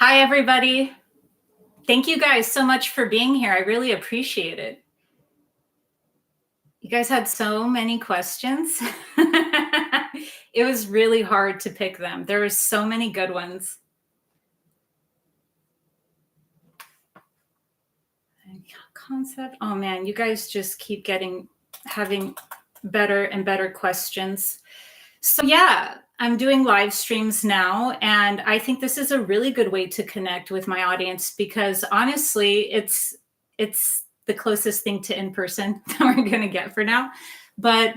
Hi, everybody. Thank you guys so much for being here. I really appreciate it. You guys had so many questions. It was really hard to pick them. There were so many good ones. Concept. Oh man, you guys just keep having better and better questions. So yeah, I'm doing live streams now, and I think this is a really good way to connect with my audience because honestly, it's the closest thing to in person that we're going to get for now. But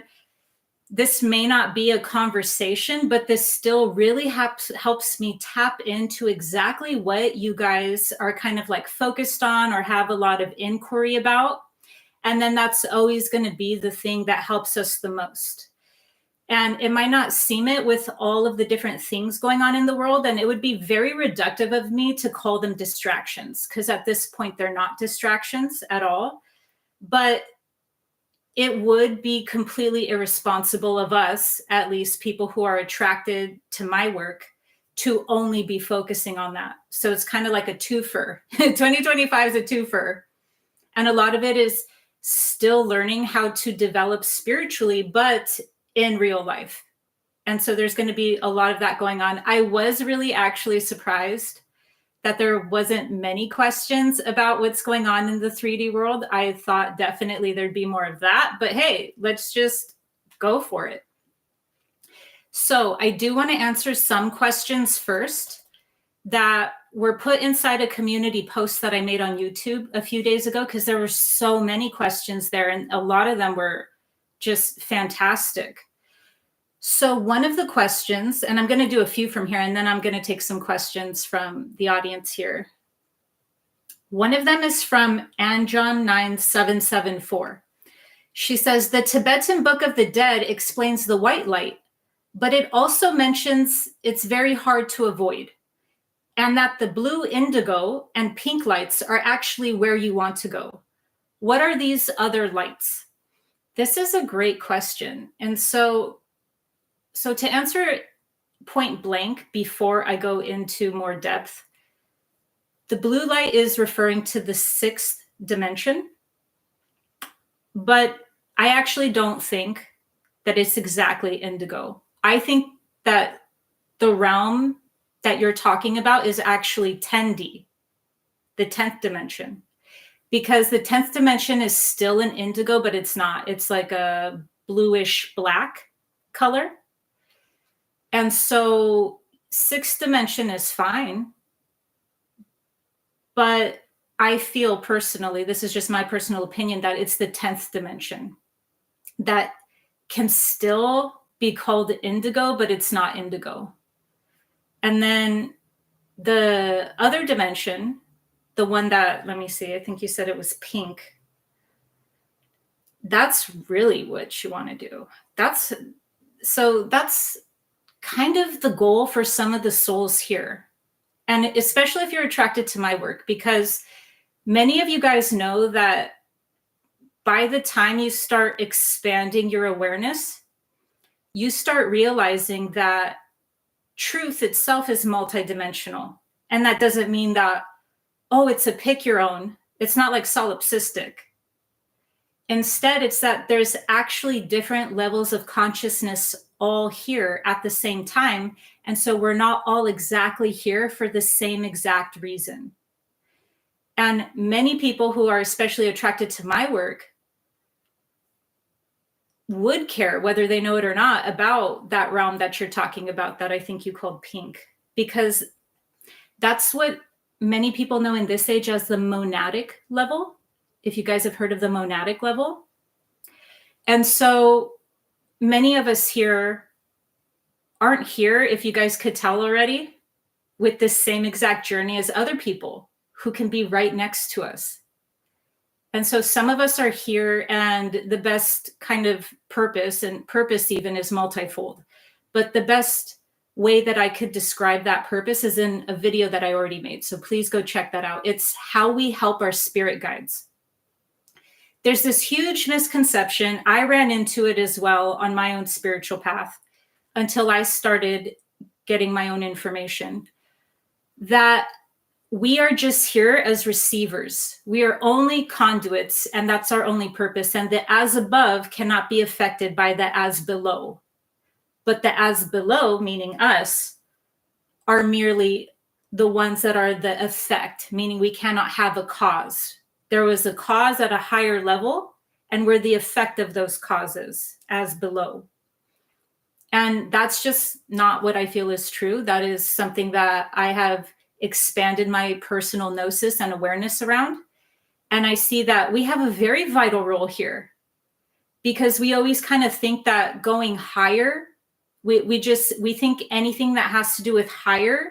this may not be a conversation, but this still really helps me tap into exactly what you guys are kind of like focused on or have a lot of inquiry about. And then that's always going to be the thing that helps us the most. And it might not seem it with all of the different things going on in the world. And it would be very reductive of me to call them distractions, because at this point, they're not distractions at all. But it would be completely irresponsible of us, at least people who are attracted to my work, to only be focusing on that. So it's kind of like a twofer. 2025 is a twofer. And a lot of it is still learning how to develop spiritually, but in real life. And so there's going to be a lot of that going on. I was really actually surprised that there wasn't many questions about what's going on in the 3D world. I thought definitely there'd be more of that, but hey, let's just go for it. So I do want to answer some questions first that were put inside a community post that I made on YouTube a few days ago, because there were so many questions there and a lot of them were just fantastic. So one of the questions, and I'm going to do a few from here, and then I'm going to take some questions from the audience here. One of them is from Anjon 9774. She says, the Tibetan Book of the Dead explains the white light, but it also mentions it's very hard to avoid, and that the blue, indigo, and pink lights are actually where you want to go. What are these other lights? This is a great question. And so to answer it point blank before I go into more depth, the blue light is referring to the 6th dimension, but I actually don't think that it's exactly indigo. I think that the realm that you're talking about is actually 10D, the 10th dimension, because the 10th dimension is still an indigo, but it's not. It's like a bluish black color. And so 6th dimension is fine. But I feel personally, this is just my personal opinion, that it's the 10th dimension that can still be called indigo, but it's not indigo. And then the other dimension, the one that, let me see, I think you said it was pink. That's really what you want to do. That's kind of the goal for some of the souls here. And especially if you're attracted to my work, because many of you guys know that by the time you start expanding your awareness, you start realizing that truth itself is multidimensional. And that doesn't mean that, oh, it's a pick your own. It's not like solipsistic. Instead, it's that there's actually different levels of consciousness all here at the same time. And so we're not all exactly here for the same exact reason. And many people who are especially attracted to my work would care, whether they know it or not, about that realm that you're talking about, that I think you called pink, because that's what many people know in this age as the monadic level, if you guys have heard of the monadic level. And so many of us here aren't here, if you guys could tell already, with this same exact journey as other people who can be right next to us. And so some of us are here, and the best kind of purpose, and purpose even, is multifold. But the best way that I could describe that purpose is in a video that I already made. So please go check that out. It's how we help our spirit guides. There's this huge misconception. I ran into it as well on my own spiritual path until I started getting my own information, that we are just here as receivers. We are only conduits, and that's our only purpose. And the as above cannot be affected by the as below. But the as below, meaning us, are merely the ones that are the effect, meaning we cannot have a cause. There was a cause at a higher level, and we're the effect of those causes as below. And that's just not what I feel is true. That is something that I have expanded my personal gnosis and awareness around. And I see that we have a very vital role here, because we always kind of think that going higher, we think anything that has to do with higher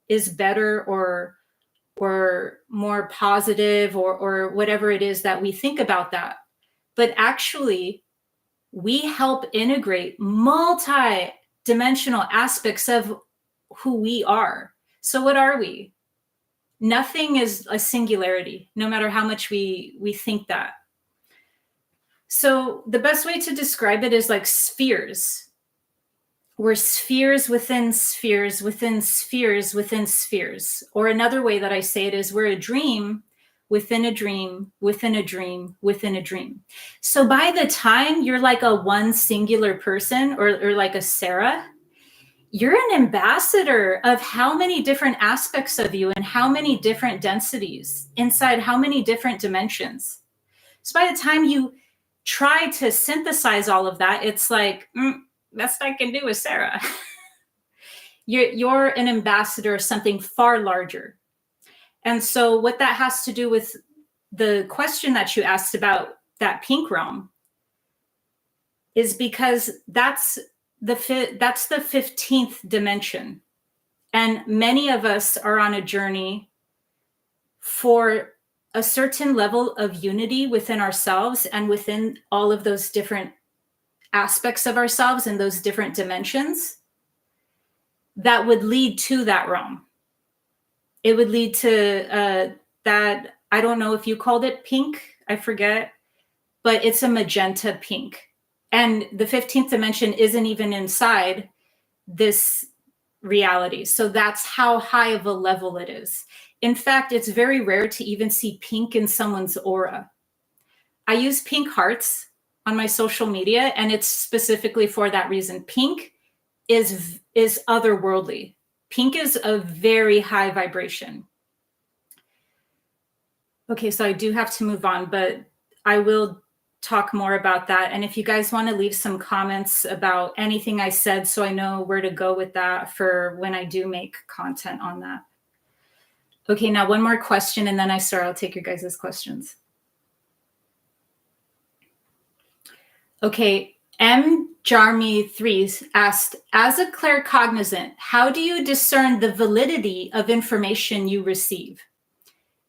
is better or more positive or whatever it is that we think about that. But actually, we help integrate multi-dimensional aspects of who we are. So what are we? Nothing is a singularity, no matter how much we think that. So the best way to describe it is like spheres. We're spheres within spheres within spheres within spheres. Or another way that I say it is we're a dream within a dream within a dream within a dream. So by the time you're like a one singular person or like a Sarah, you're an ambassador of how many different aspects of you and how many different densities inside how many different dimensions. So by the time you try to synthesize all of that, it's like, best I can do is Sarah. You're an ambassador of something far larger. And so what that has to do with the question that you asked about that pink realm is because that's the 15th dimension. And many of us are on a journey for a certain level of unity within ourselves and within all of those different aspects of ourselves and those different dimensions that would lead to that realm. It would lead to that, I don't know if you called it pink, I forget, but it's a magenta pink. And the 15th dimension isn't even inside this reality. So that's how high of a level it is. In fact, it's very rare to even see pink in someone's aura. I use pink hearts on my social media, and it's specifically for that reason. Pink is otherworldly. Pink is a very high vibration. Okay, so I do have to move on, but I will talk more about that. And if you guys want to leave some comments about anything I said, so I know where to go with that for when I do make content on that. Okay, now one more question, and then I'll take your guys' questions. Okay, M. Jarmy 3 asked, as a claircognizant, how do you discern the validity of information you receive?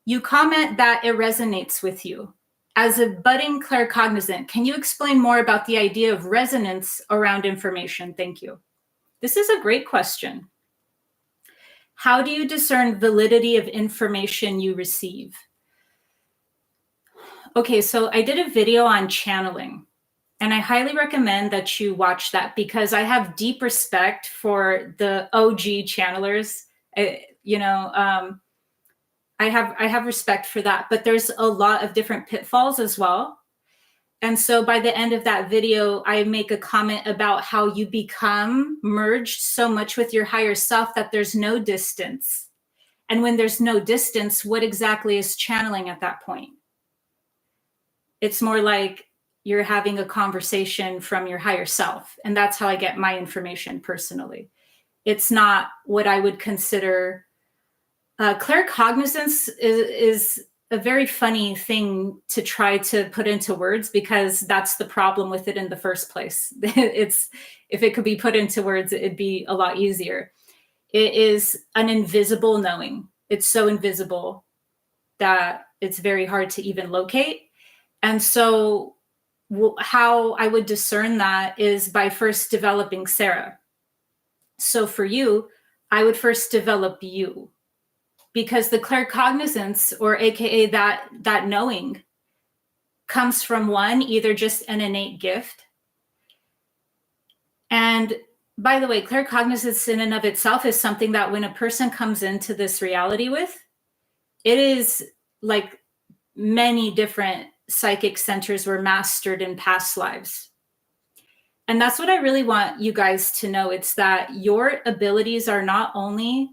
You comment that it resonates with you. As a budding claircognizant, can you explain more about the idea of resonance around information? Thank you. This is a great question. How do you discern validity of information you receive? Okay, so I did a video on channeling, and I highly recommend that you watch that because I have deep respect for the OG channelers. I have respect for that, but there's a lot of different pitfalls as well. And so by the end of that video, I make a comment about how you become merged so much with your higher self that there's no distance. And when there's no distance, what exactly is channeling at that point? It's more like you're having a conversation from your higher self. And that's how I get my information personally. It's not what I would consider claircognizance is a very funny thing to try to put into words because that's the problem with it in the first place. If it could be put into words, it'd be a lot easier. It is an invisible knowing. It's so invisible that it's very hard to even locate. And so how I would discern that is by first developing Sarah. So for you, I would first develop you. Because the claircognizance, or AKA that knowing, comes from one, either just an innate gift. And by the way, claircognizance in and of itself is something that when a person comes into this reality with, it is like many different psychic centers were mastered in past lives. And that's what I really want you guys to know. It's that your abilities are not only,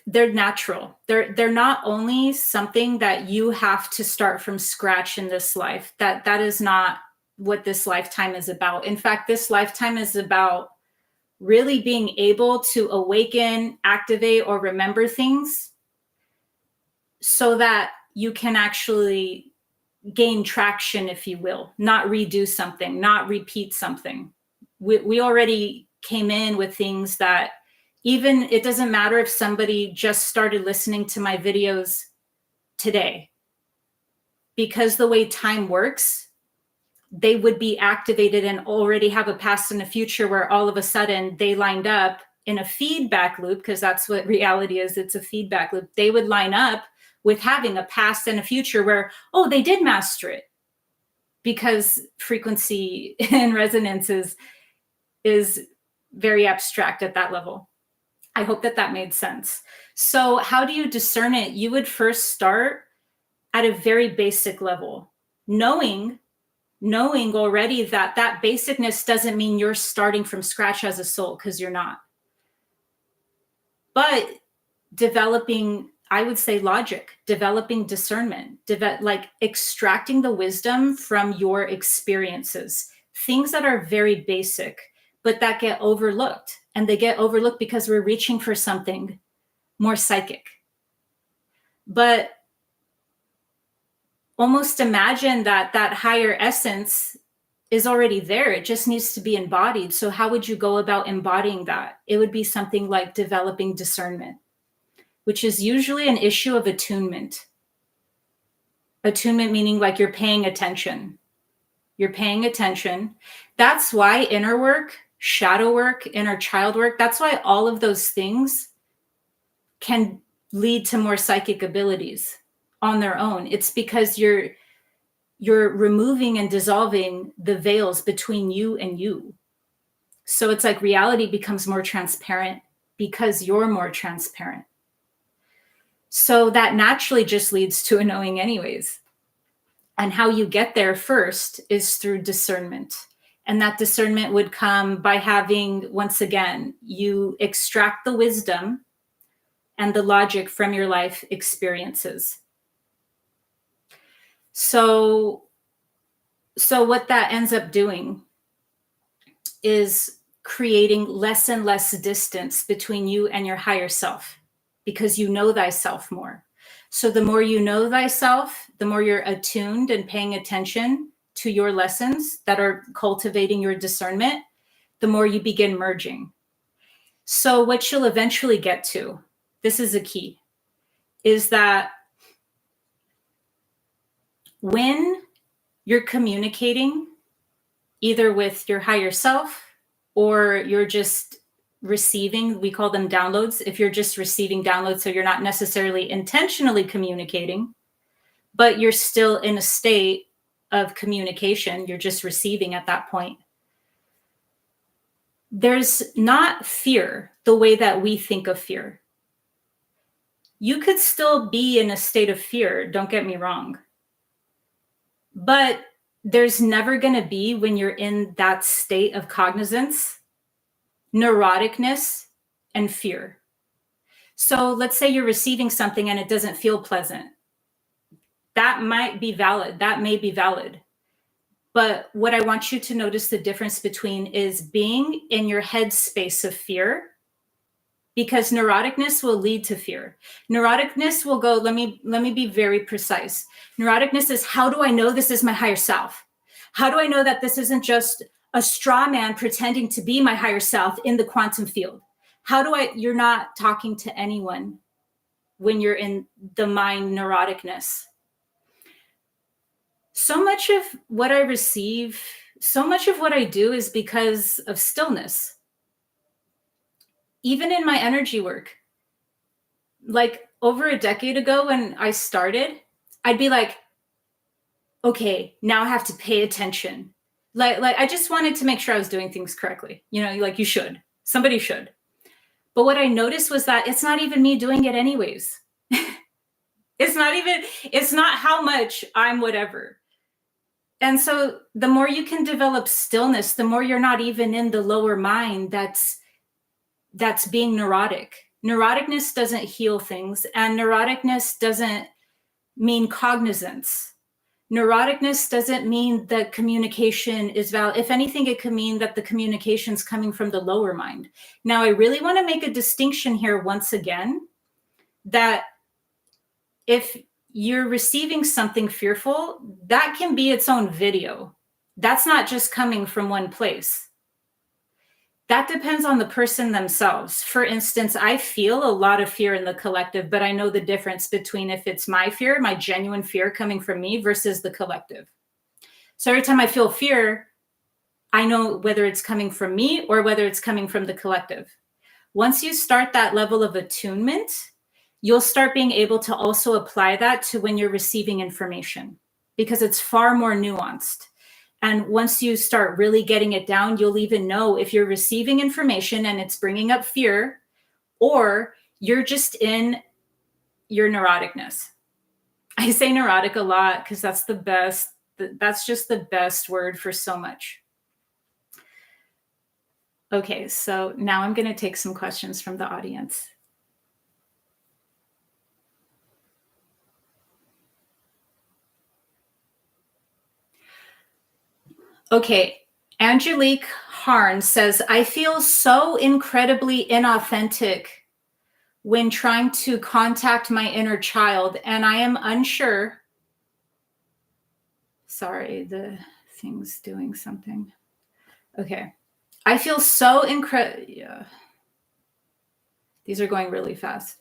they're natural. They're not only something that you have to start from scratch in this life. That is not what this lifetime is about. In fact, this lifetime is about really being able to awaken, activate, or remember things so that you can actually gain traction, if you will, not redo something, not repeat something. We already came in with things that, even it doesn't matter if somebody just started listening to my videos today, because the way time works, they would be activated and already have a past and a future where all of a sudden they lined up in a feedback loop, because that's what reality is. It's a feedback loop. They would line up with having a past and a future where, oh, they did master it, because frequency and resonance is very abstract at that level. I hope that made sense. So how do you discern it? You would first start at a very basic level, knowing already that basicness doesn't mean you're starting from scratch as a soul, because you're not. But developing, I would say, logic, developing discernment, like extracting the wisdom from your experiences, things that are very basic, but that get overlooked. And they get overlooked because we're reaching for something more psychic. But almost imagine that higher essence is already there. It just needs to be embodied. So how would you go about embodying that? It would be something like developing discernment, which is usually an issue of attunement. Attunement meaning like you're paying attention. You're paying attention. That's why inner work, shadow work, inner child work, that's why all of those things can lead to more psychic abilities on their own. It's because you're removing and dissolving the veils between you and you. So it's like reality becomes more transparent because you're more transparent. So that naturally just leads to a knowing anyways. And how you get there first is through discernment. And that discernment would come by having, once again, you extract the wisdom and the logic from your life experiences. So what that ends up doing is creating less and less distance between you and your higher self, because you know thyself more. So the more you know thyself, the more you're attuned and paying attention to your lessons that are cultivating your discernment, the more you begin merging. So what you'll eventually get to, this is a key, is that when you're communicating either with your higher self or you're just receiving, we call them downloads. If you're just receiving downloads, so you're not necessarily intentionally communicating, but you're still in a state of communication, you're just receiving at that point. There's not fear the way that we think of fear. You could still be in a state of fear, don't get me wrong. But there's never going to be, when you're in that state of cognizance, neuroticness and fear. So let's say you're receiving something and it doesn't feel pleasant. That might be valid. That may be valid. But what I want you to notice the difference between is being in your head space of fear, because neuroticness will lead to fear. Neuroticness will go, let me be very precise. Neuroticness is, how do I know this is my higher self? How do I know that this isn't just a straw man pretending to be my higher self in the quantum field? You're not talking to anyone when you're in the mind neuroticness. So much of what I receive, so much of what I do is because of stillness. Even in my energy work, like over a decade ago when I started, I'd be like, okay, now I have to pay attention. Like I just wanted to make sure I was doing things correctly. You know, like you should, somebody should. But what I noticed was that it's not even me doing it anyways. It's not how much I'm whatever. And so the more you can develop stillness, the more you're not even in the lower mind that's being neurotic. Neuroticness doesn't heal things, and neuroticness doesn't mean cognizance. Neuroticness doesn't mean that communication is valid. If anything, it could mean that the communication's coming from the lower mind. Now, I really want to make a distinction here once again, that if you're receiving something fearful, that can be its own video. That's not just coming from one place. That depends on the person themselves. For instance, I feel a lot of fear in the collective, but I know the difference between if it's my fear, my genuine fear coming from me versus the collective. So every time I feel fear, I know whether it's coming from me or whether it's coming from the collective. Once you start that level of attunement, you'll start being able to also apply that to when you're receiving information, because it's far more nuanced. And once you start really getting it down, you'll even know if you're receiving information and it's bringing up fear, or you're just in your neuroticness. I say neurotic a lot because that's the best. That's just the best word for so much. Okay, so now I'm going to take some questions from the audience. Okay, Angelique Harn says, I feel so incredibly inauthentic when trying to contact my inner child, and I am unsure. Sorry, the thing's doing something. Okay. I feel so yeah. These are going really fast.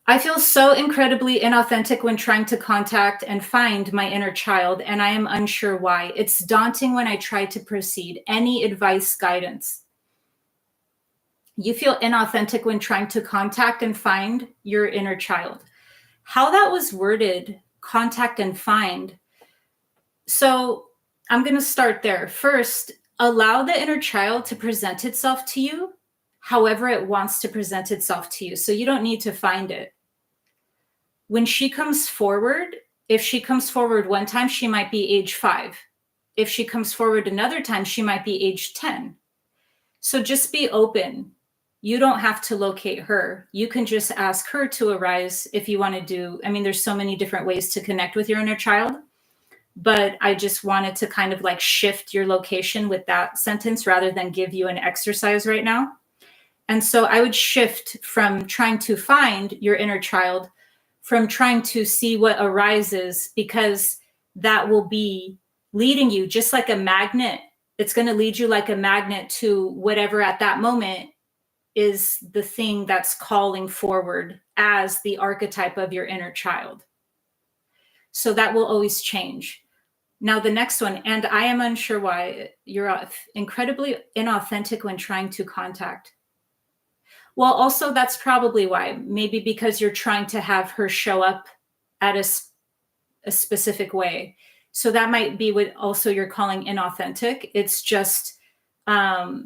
I feel so incredibly inauthentic when trying to contact and find my inner child, and I am unsure why. It's daunting when I try to proceed. Any advice, guidance? You feel inauthentic when trying to contact and find your inner child. How that was worded, contact and find. So I'm going to start there. First, allow the inner child to present itself to you however it wants to present itself to you. So you don't need to find it. When she comes forward, if she comes forward one time, she might be age 5. If she comes forward another time, she might be age 10. So just be open. You don't have to locate her. You can just ask her to arise if you want to do. I mean, there's so many different ways to connect with your inner child, but I just wanted to kind of like shift your location with that sentence rather than give you an exercise right now. And so I would shift from trying to find your inner child, from trying to see what arises, because that will be leading you just like a magnet. It's going to lead you like a magnet to whatever at that moment is the thing that's calling forward as the archetype of your inner child. So that will always change. Now the next one, and I am unsure why. You're incredibly inauthentic when trying to contact. Well, also that's probably why. Maybe because you're trying to have her show up at a specific way. So that might be what also you're calling inauthentic. It's just not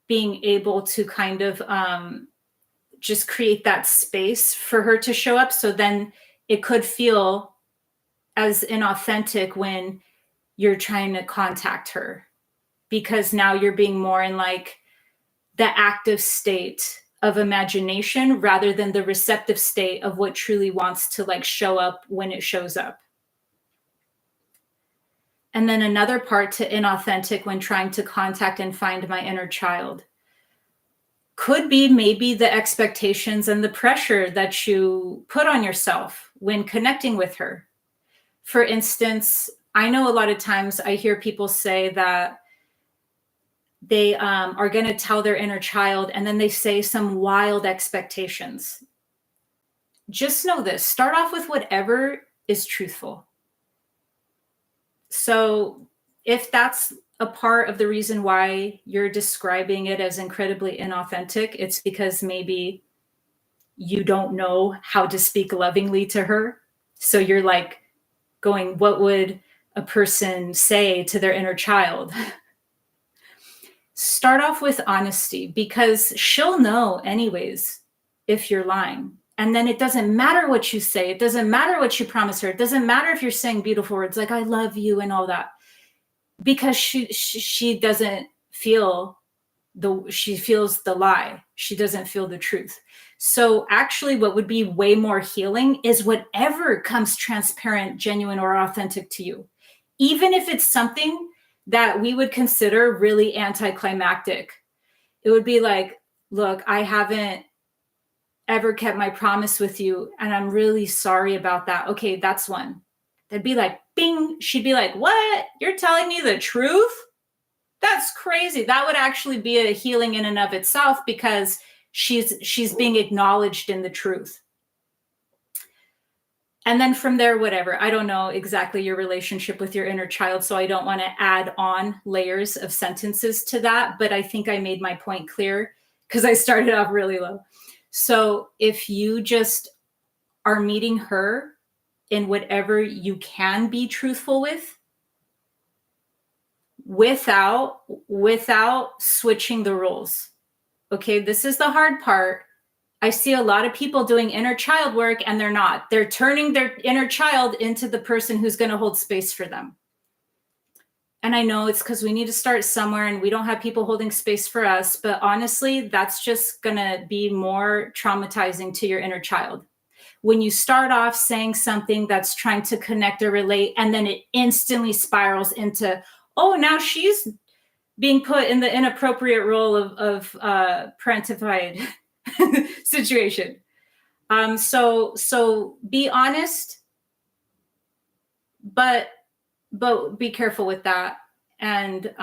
being able to kind of just create that space for her to show up. So then it could feel as inauthentic when you're trying to contact her, because now you're being more in like the active state of imagination rather than the receptive state of what truly wants to like show up when it shows up. And then another part to inauthentic when trying to contact and find my inner child could be maybe the expectations and the pressure that you put on yourself when connecting with her. For instance, I know a lot of times I hear people say that they are going to tell their inner child and then they say some wild expectations. Just know this, start off with whatever is truthful. So if that's a part of the reason why you're describing it as incredibly inauthentic, it's because maybe you don't know how to speak lovingly to her. So you're like going, what would a person say to their inner child? Start off with honesty, because she'll know anyways if you're lying. And then it doesn't matter what you say. It doesn't matter what you promise her. It doesn't matter if you're saying beautiful words like I love you and all that, because she doesn't feel she feels the lie. She doesn't feel the truth. So actually what would be way more healing is whatever comes transparent, genuine, or authentic to you. Even if it's something that we would consider really anticlimactic. It would be like, look, I haven't ever kept my promise with you, and I'm really sorry about that. Okay, that's one. They'd be like, bing. She'd be like, what? You're telling me the truth? That's crazy. That would actually be a healing in and of itself, because she's being acknowledged in the truth. And then from there, whatever. I don't know exactly your relationship with your inner child, so I don't want to add on layers of sentences to that, but I think I made my point clear because I started off really low. So if you just are meeting her in whatever you can be truthful with, without switching the roles. Okay, this is the hard part. I see a lot of people doing inner child work and they're not. They're turning their inner child into the person who's going to hold space for them. And I know it's because we need to start somewhere and we don't have people holding space for us. But honestly, that's just going to be more traumatizing to your inner child. When you start off saying something that's trying to connect or relate, and then it instantly spirals into, oh, now she's being put in the inappropriate role of parentified situation. So be honest, but be careful with that. And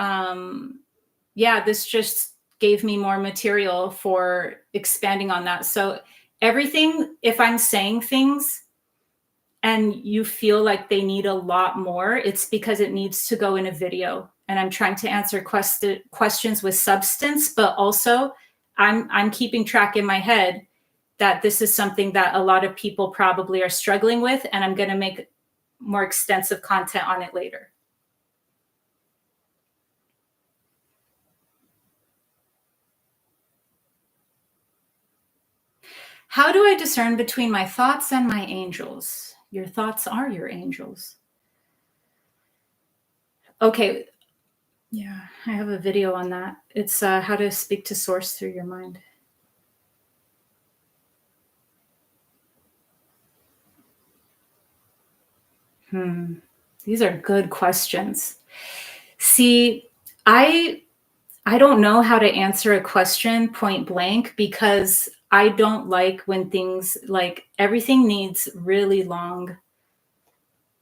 yeah, this just gave me more material for expanding on that. So everything, if I'm saying things and you feel like they need a lot more, it's because it needs to go in a video. And I'm trying to answer questions with substance, but also I'm keeping track in my head that this is something that a lot of people probably are struggling with, and I'm going to make more extensive content on it later. How do I discern between my thoughts and my angels? Your thoughts are your angels. Okay. Yeah, I have a video on that. It's how to speak to source through your mind. These are good questions. See, I don't know how to answer a question point blank, because I don't like when things like everything needs really long,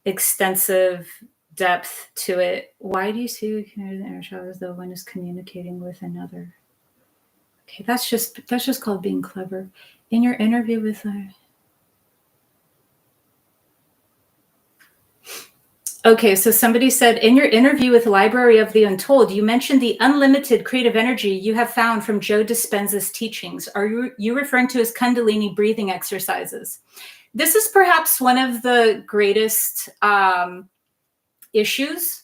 extensive depth to it. Why do you see the inner child as though one is communicating with another? Okay, that's just called being clever. In your interview with okay, so somebody said, in your interview with Library of the Untold, you mentioned the unlimited creative energy you have found from Joe Dispenza's teachings. Are you referring to his Kundalini breathing exercises? This is perhaps one of the greatest issues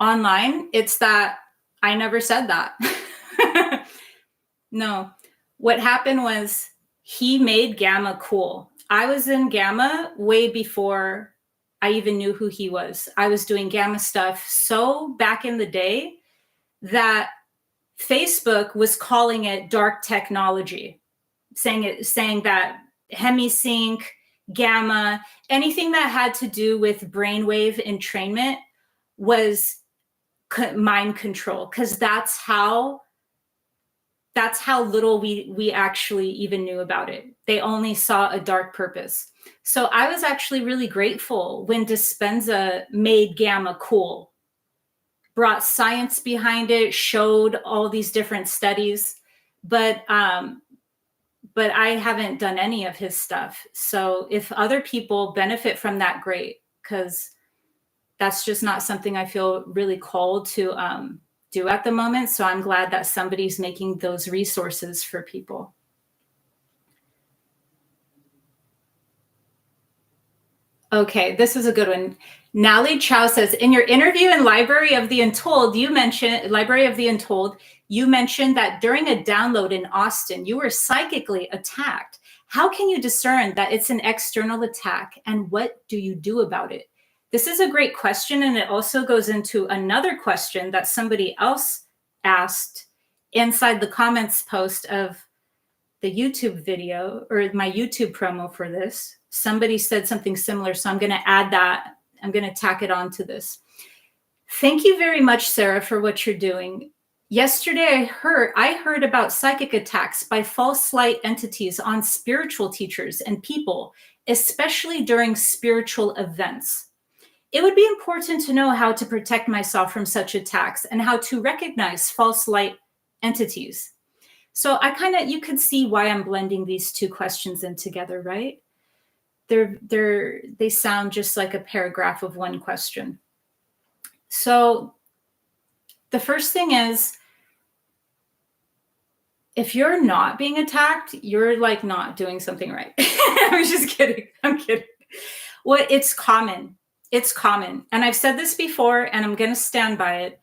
online. It's that I never said that. No, what happened was he made Gamma cool. I was in Gamma way before I even knew who he was. I was doing Gamma stuff so back in the day that Facebook was calling it dark technology, saying that hemisync, Gamma, anything that had to do with brainwave entrainment was mind control, because that's how little we actually even knew about it. They only saw a dark purpose. So I was actually really grateful when Dispenza made Gamma cool, brought science behind it, showed all these different studies, but I haven't done any of his stuff. So if other people benefit from that, great, because that's just not something I feel really called to do at the moment. So I'm glad that somebody's making those resources for people. Okay, this is a good one. Nally Chow says, in your interview in Library of the Untold, you mentioned that during a download in Austin, you were psychically attacked. How can you discern that it's an external attack, and what do you do about it? This is a great question, and it also goes into another question that somebody else asked inside the comments post of the YouTube video, or my YouTube promo for this. Somebody said something similar, so I'm going to add that. I'm going to tack it on to this. Thank you very much, Sarah, for what you're doing. Yesterday, I heard about psychic attacks by false light entities on spiritual teachers and people, especially during spiritual events. It would be important to know how to protect myself from such attacks and how to recognize false light entities. So you can see why I'm blending these two questions in together, right? They sound just like a paragraph of one question. So the first thing is, if you're not being attacked, you're like not doing something right. I'm just kidding. I'm kidding. Well, it's common. It's common. And I've said this before, and I'm going to stand by it.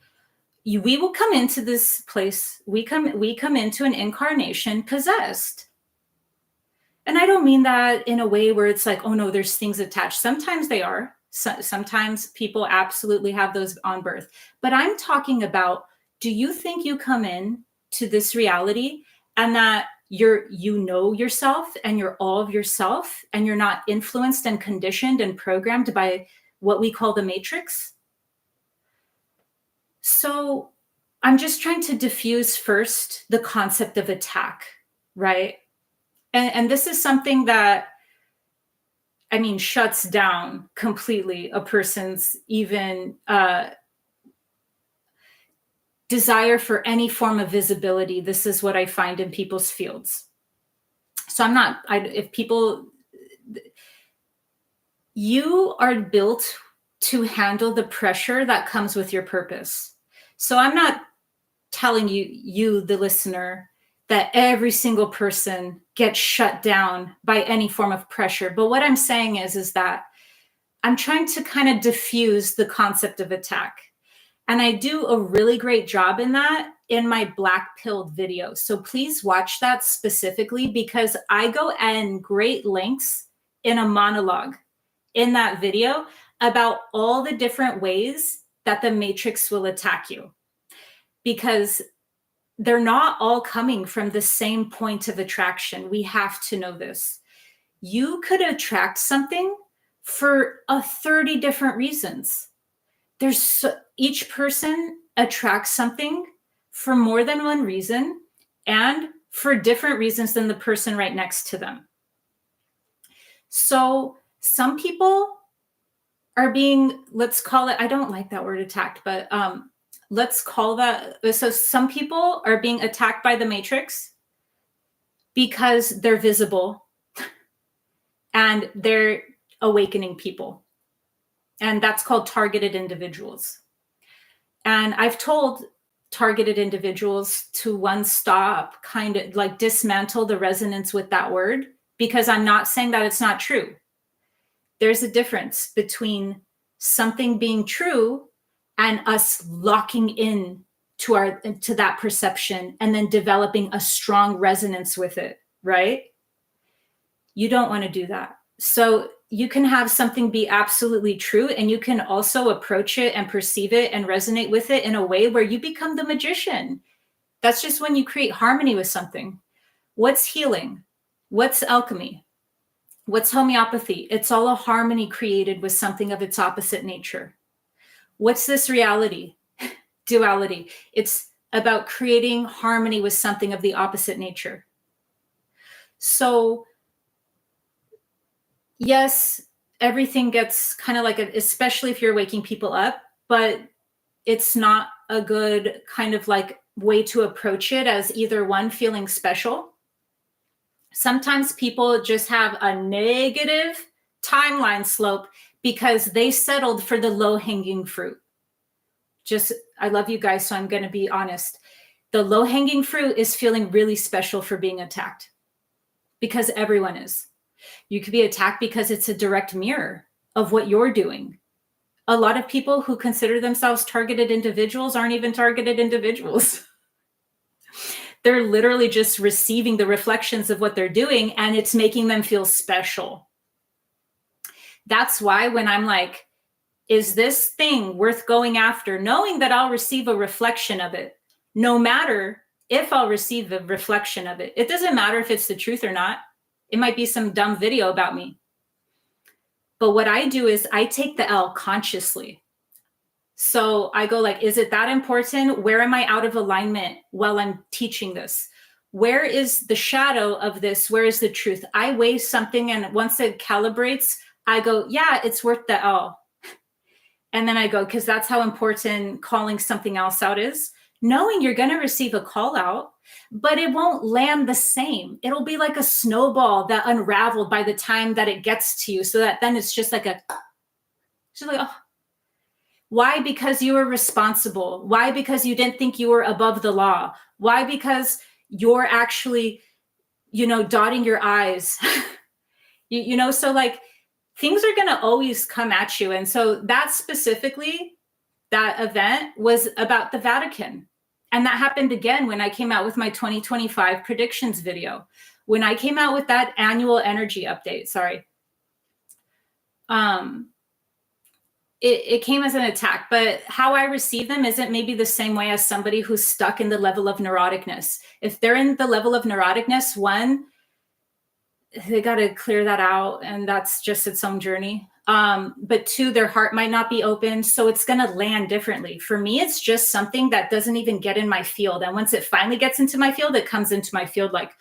We will come into this place. We come into an incarnation possessed. And I don't mean that in a way where it's like, oh no, there's things attached. Sometimes they are. Sometimes people absolutely have those on birth. But I'm talking about, do you think you come in to this reality and that you know yourself and you're all of yourself and you're not influenced and conditioned and programmed by what we call the matrix? So I'm just trying to diffuse first the concept of attack, right? And this is something that, I mean, shuts down completely a person's even desire for any form of visibility. This is what I find in people's fields. So you are built to handle the pressure that comes with your purpose. So I'm not telling you, the listener, that every single person gets shut down by any form of pressure. But what I'm saying is that I'm trying to kind of diffuse the concept of attack. And I do a really great job in that in my Black Pilled video. So please watch that specifically, because I go in great lengths in a monologue in that video about all the different ways that the matrix will attack you. Because they're not all coming from the same point of attraction. We have to know this. You could attract something for 30 different reasons. Each person attracts something for more than one reason and for different reasons than the person right next to them. So some people are being, let's call it, I don't like that word attacked, but let's call that, so some people are being attacked by the matrix because they're visible and they're awakening people. And that's called targeted individuals. And I've told targeted individuals to stop, kind of like dismantle the resonance with that word, because I'm not saying that it's not true. There's a difference between something being true and us locking in to that perception and then developing a strong resonance with it, right? You don't want to do that. So you can have something be absolutely true, and you can also approach it and perceive it and resonate with it in a way where you become the magician. That's just when you create harmony with something. What's healing? What's alchemy? What's homeopathy? It's all a harmony created with something of its opposite nature. What's this reality? Duality. It's about creating harmony with something of the opposite nature. So yes, everything gets kind of like, especially if you're waking people up, but it's not a good kind of like way to approach it as either one, feeling special. Sometimes people just have a negative timeline slope because they settled for the low-hanging fruit. I love you guys, so I'm going to be honest. The low-hanging fruit is feeling really special for being attacked, because everyone is. You could be attacked because it's a direct mirror of what you're doing, A lot of people who consider themselves targeted individuals aren't even targeted individuals. They're literally just receiving the reflections of what they're doing, and it's making them feel special. That's why when I'm like, is this thing worth going after, knowing that I'll receive a reflection of it, no matter if I'll receive a reflection of it. It doesn't matter if it's the truth or not. It might be some dumb video about me. But what I do is I take the L consciously. So I go like, is it that important? Where am I out of alignment while I'm teaching this? Where is the shadow of this? Where is the truth? I weigh something, and once it calibrates, I go, yeah, it's worth the L. And then I go, because that's how important calling something else out is. Knowing you're going to receive a call out, but it won't land the same. It'll be like a snowball that unraveled by the time that it gets to you. So that then it's just like oh. Why? Because you were responsible. Why? Because you didn't think you were above the law. Why? Because you're actually, dotting your I's. So like things are going to always come at you. And so that specifically, that event was about the Vatican. And that happened again when I came out with my 2025 predictions video. When I came out with that annual energy update, it came as an attack, but how I receive them isn't maybe the same way as somebody who's stuck in the level of neuroticness. If they're in the level of neuroticness, one, they got to clear that out, and that's just its own journey. But two, their heart might not be open, so it's going to land differently. For me, it's just something that doesn't even get in my field. And once it finally gets into my field, it comes into my field like,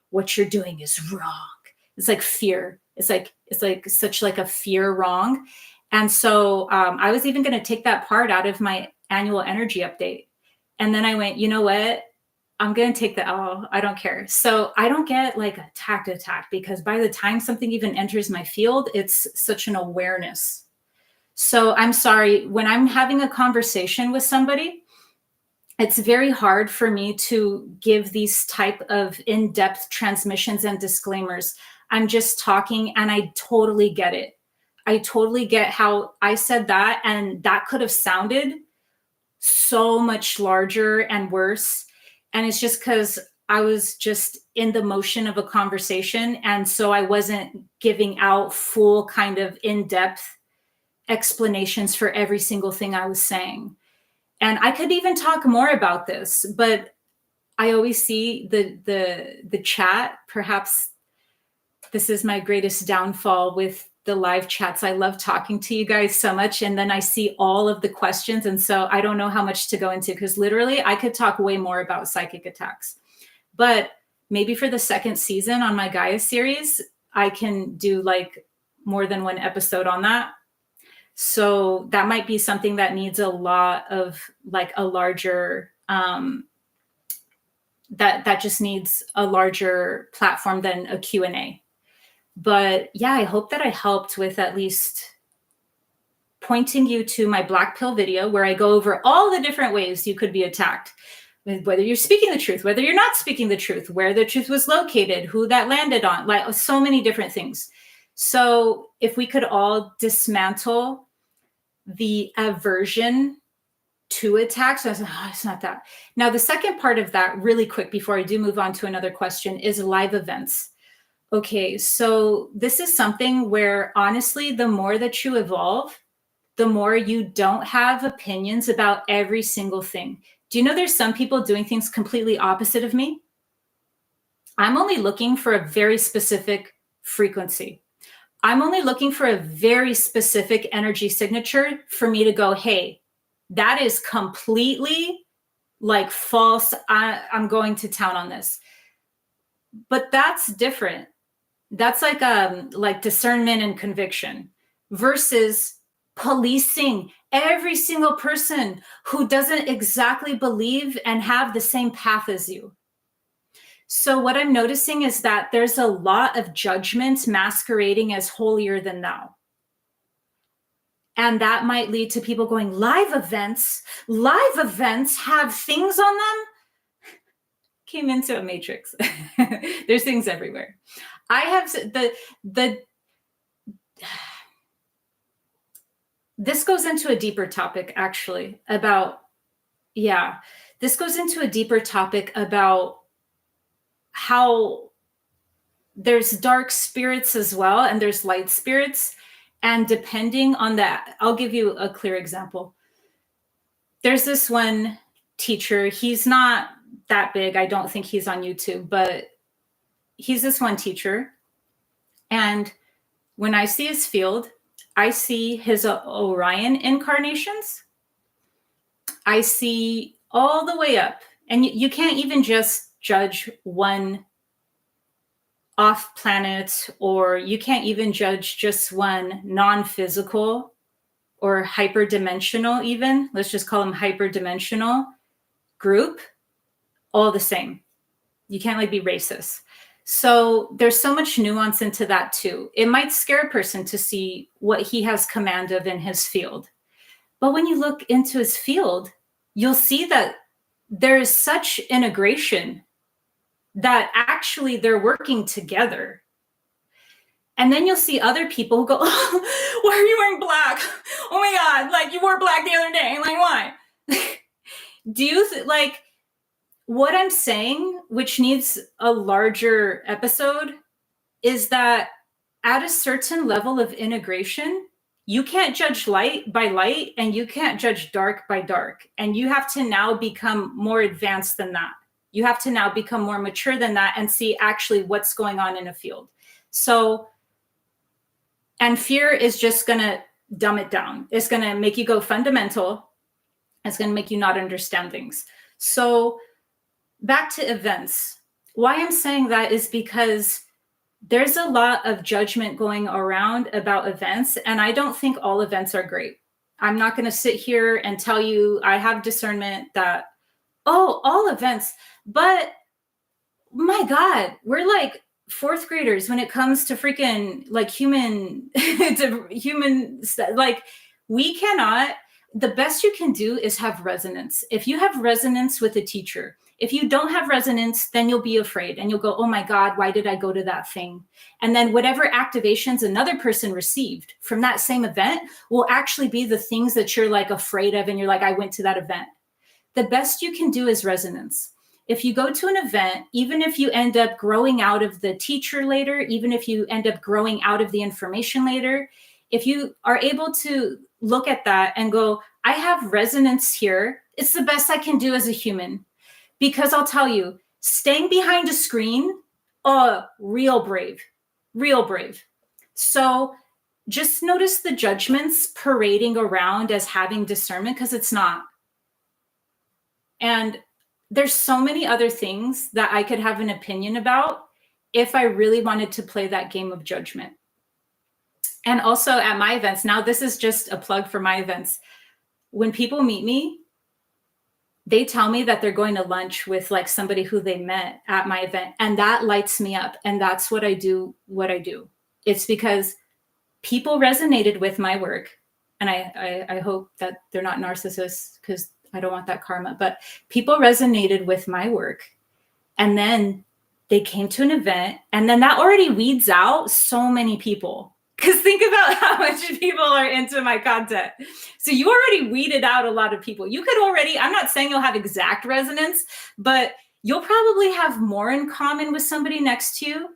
what you're doing is wrong. It's like fear. It's like such like a fear wrong. And so I was even going to take that part out of my annual energy update. And then I went, you know what? I'm going to take the L. I don't care. So I don't get like attacked because by the time something even enters my field, it's such an awareness. So I'm sorry, when I'm having a conversation with somebody, it's very hard for me to give these type of in-depth transmissions and disclaimers. I'm just talking, and I totally get it. I totally get how I said that, and that could have sounded so much larger and worse. And it's just because I was just in the motion of a conversation. And so I wasn't giving out full kind of in-depth explanations for every single thing I was saying. And I could even talk more about this, but I always see the chat. Perhaps this is my greatest downfall with the live chats. I love talking to you guys so much. And then I see all of the questions. And so I don't know how much to go into, because literally I could talk way more about psychic attacks. But maybe for the second season on my Gaia series, I can do like more than one episode on that. So that might be something that needs a lot of like a larger, that just needs a larger platform than a Q&A. But yeah, I hope that I helped with at least pointing you to my Black Pill video, where I go over all the different ways you could be attacked, whether you're speaking the truth, whether you're not speaking the truth, where the truth was located, who that landed on, like so many different things. So if we could all dismantle the aversion to attacks, I was like, oh, it's not that. Now, the second part of that, really quick, before I do move on to another question, is live events. Okay, so this is something where honestly, the more that you evolve, the more you don't have opinions about every single thing. Do you know there's some people doing things completely opposite of me? I'm only looking for a very specific frequency. I'm only looking for a very specific energy signature for me to go, hey, that is completely like false. I'm going to town on this. But that's different. That's like discernment and conviction versus policing every single person who doesn't exactly believe and have the same path as you. So what I'm noticing is that there's a lot of judgment masquerading as holier than thou. And that might lead to people going, live events have things on them. Came into a matrix. There's things everywhere. I have this goes into a deeper topic, actually, about, yeah, this goes into a deeper topic about how there's dark spirits as well, and there's light spirits. And depending on that, I'll give you a clear example. There's this one teacher, he's not that big. I don't think he's on YouTube, but he's this one teacher. And when I see his field, I see his Orion incarnations. I see all the way up. And you can't even just judge one off planet, or you can't even judge just one non-physical or hyperdimensional, even. Let's just call them hyperdimensional group, all the same. You can't like be racist. So there's so much nuance into that too. It might scare a person to see what he has command of in his field. But when you look into his field, you'll see that there is such integration that actually they're working together. And then you'll see other people who go, oh, why are you wearing black? Oh my God, like you wore black the other day. Like, why? Do you like what I'm saying, which needs a larger episode, is that at a certain level of integration, you can't judge light by light and you can't judge dark by dark. And you have to now become more advanced than that. You have to now become more mature than that and see actually what's going on in a field. So, and fear is just going to dumb it down. It's going to make you go fundamental. It's going to make you not understand things. So back to events. Why I'm saying that is because there's a lot of judgment going around about events, and I don't think all events are great. I'm not going to sit here and tell you I have discernment that, oh, all events, but my God, we're like fourth graders when it comes to freaking like human, like we cannot, the best you can do is have resonance. If you have resonance with a teacher, if you don't have resonance, then you'll be afraid and you'll go, oh my God, why did I go to that thing? And then whatever activations another person received from that same event will actually be the things that you're like afraid of. And you're like, I went to that event. The best you can do is resonance. If you go to an event, even if you end up growing out of the teacher later, even if you end up growing out of the information later, if you are able to look at that and go, I have resonance here, it's the best I can do as a human. Because I'll tell you, staying behind a screen, real brave, real brave. So just notice the judgments parading around as having discernment, because it's not. And there's so many other things that I could have an opinion about if I really wanted to play that game of judgment. And also at my events, now this is just a plug for my events. When people meet me, they tell me that they're going to lunch with like somebody who they met at my event. And that lights me up. And that's what I do. It's because people resonated with my work. And I hope that they're not narcissists, because I don't want that karma, but people resonated with my work. And then they came to an event, and then that already weeds out so many people. Because think about how much people are into my content. So you already weeded out a lot of people. You could already, I'm not saying you'll have exact resonance, but you'll probably have more in common with somebody next to you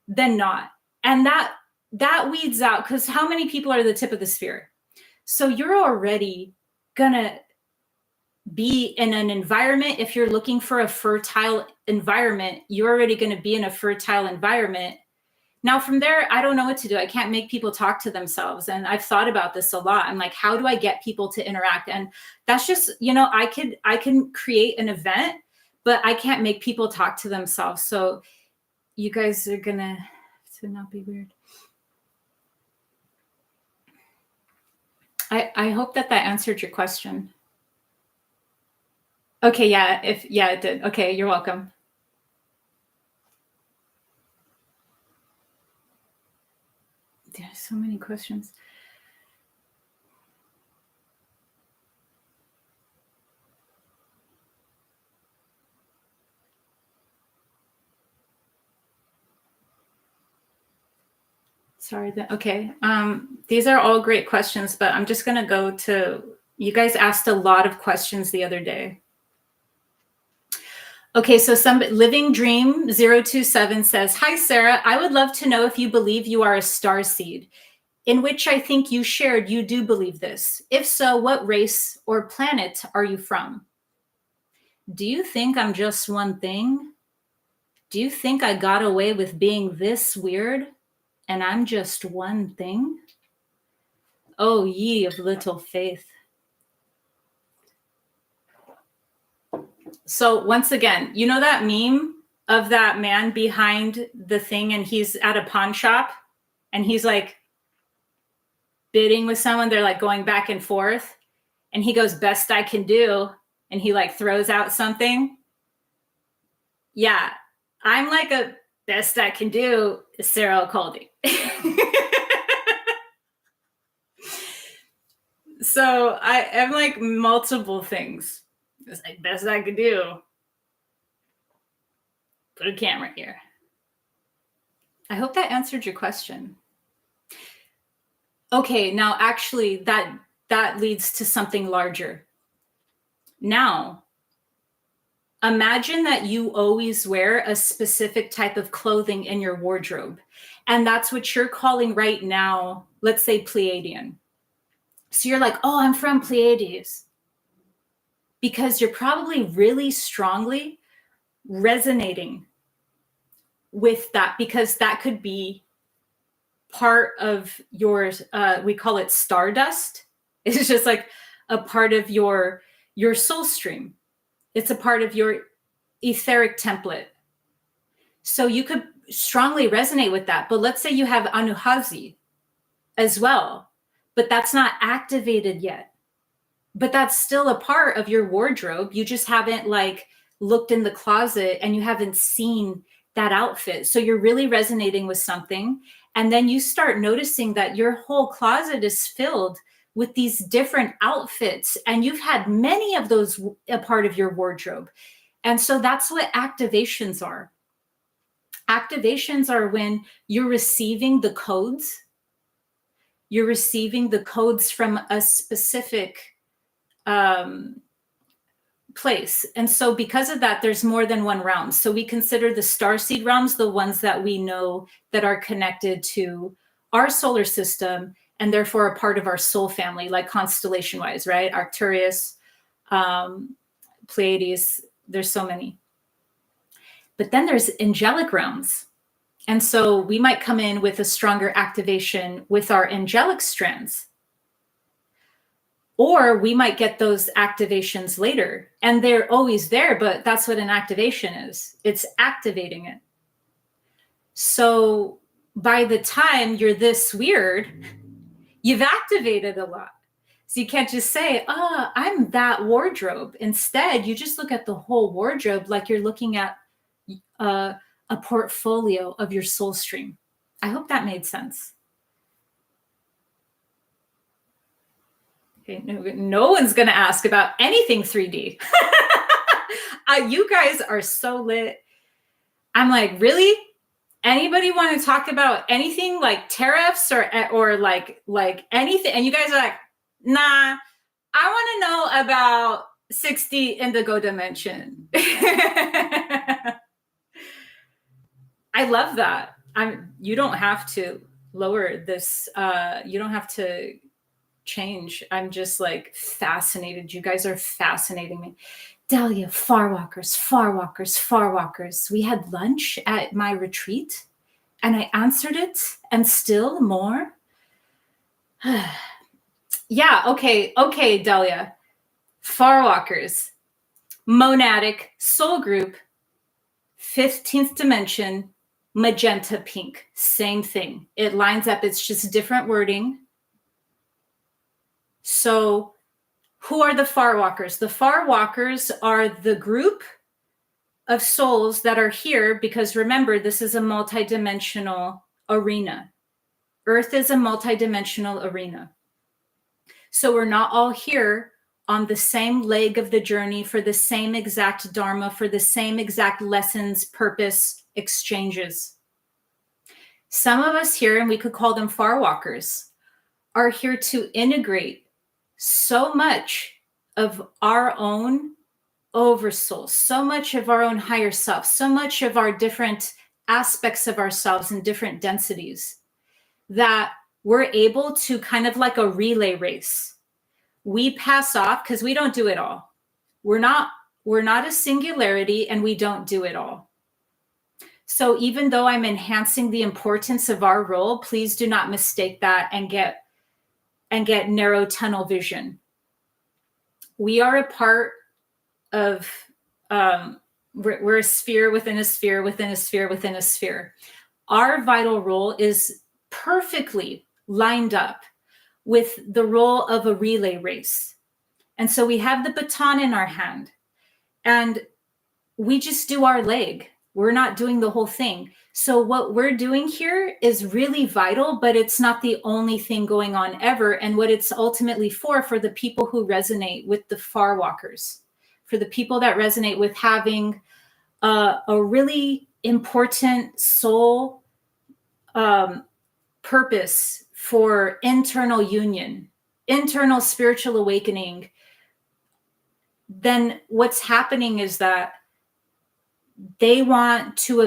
than not. And that weeds out, because how many people are the tip of the spear? So you're already gonna be in an environment. If you're looking for a fertile environment, you're already going to be in a fertile environment. Now from there, I don't know what to do. I can't make people talk to themselves. And I've thought about this a lot. I'm like, how do I get people to interact? And that's just, I can create an event, but I can't make people talk to themselves. So you guys are going to not be weird. I hope that answered your question. Okay, yeah, it did. Okay, you're welcome. There's so many questions. Sorry. Okay. These are all great questions, but I'm just going to go to, you guys asked a lot of questions the other day. Okay, so some Living Dream 027 says, "Hi, Sarah. I would love to know if you believe you are a starseed, in which I think you shared you do believe this. If so, what race or planet are you from? Do you think I'm just one thing? Do you think I got away with being this weird and I'm just one thing? Oh, ye of little faith." So once again, you know that meme of that man behind the thing and he's at a pawn shop and he's like bidding with someone, they're like going back and forth and he goes, "Best I can do," and he like throws out something. Yeah, I'm like a best I can do Sarah Alcaldi. So I am like multiple things. It's like best I could do. Put a camera here. I hope that answered your question. Okay, now actually that leads to something larger. Now, imagine that you always wear a specific type of clothing in your wardrobe. And that's what you're calling right now, let's say Pleiadian. So you're like, "Oh, I'm from Pleiades." Because you're probably really strongly resonating with that, because that could be part of your, we call it stardust. It's just like a part of your soul stream. It's a part of your etheric template. So you could strongly resonate with that. But let's say you have Anuhazi as well, but that's not activated yet. But that's still a part of your wardrobe. You just haven't like looked in the closet and you haven't seen that outfit. So you're really resonating with something. And then you start noticing that your whole closet is filled with these different outfits. And you've had many of those a part of your wardrobe. And so that's what activations are. Activations are when you're receiving the codes. You're receiving the codes from a specific place. And so because of that, there's more than one realm. So we consider the starseed realms the ones that we know that are connected to our solar system and therefore a part of our soul family, like constellation wise, right? Arcturus, Pleiades, there's so many. But then there's angelic realms. And so we might come in with a stronger activation with our angelic strands. Or we might get those activations later, and they're always there, but that's what an activation is. It's activating it. So by the time you're this weird, you've activated a lot. So you can't just say, "Oh, I'm that wardrobe." Instead, you just look at the whole wardrobe like you're looking at a portfolio of your soul stream. I hope that made sense. Okay, no one's going to ask about anything 3D. You guys are so lit. I'm like, really? Anybody want to talk about anything like tariffs or like anything? And you guys are like, "Nah, I want to know about 60 indigo dimension." I love that. You don't have to lower this. You don't have to change. I'm just like fascinated. You guys are fascinating me. Delia, far walkers, far walkers, far walkers. We had lunch at my retreat and I answered it and still more. Yeah, okay, Delia. Far walkers, monadic, soul group, 15th dimension, magenta pink, same thing. It lines up. It's just different wording. So who are the far walkers? The far walkers are the group of souls that are here because remember, this is a multidimensional arena. Earth is a multidimensional arena. So we're not all here on the same leg of the journey for the same exact dharma, for the same exact lessons, purpose, exchanges. Some of us here, and we could call them far walkers, are here to integrate so much of our own oversoul, so much of our own higher self, so much of our different aspects of ourselves in different densities, that we're able to kind of like a relay race. We pass off because we don't do it all. We're not a singularity, and we don't do it all. So even though I'm enhancing the importance of our role, please do not mistake that and get narrow tunnel vision. We are a part of, we're a sphere within a sphere within a sphere within a sphere. Our vital role is perfectly lined up with the role of a relay race. And so we have the baton in our hand, and we just do our leg. We're not doing the whole thing. So what we're doing here is really vital, but it's not the only thing going on ever. And what it's ultimately for the people who resonate with the far walkers, for the people that resonate with having a really important soul purpose for internal union, internal spiritual awakening, then what's happening is that they want to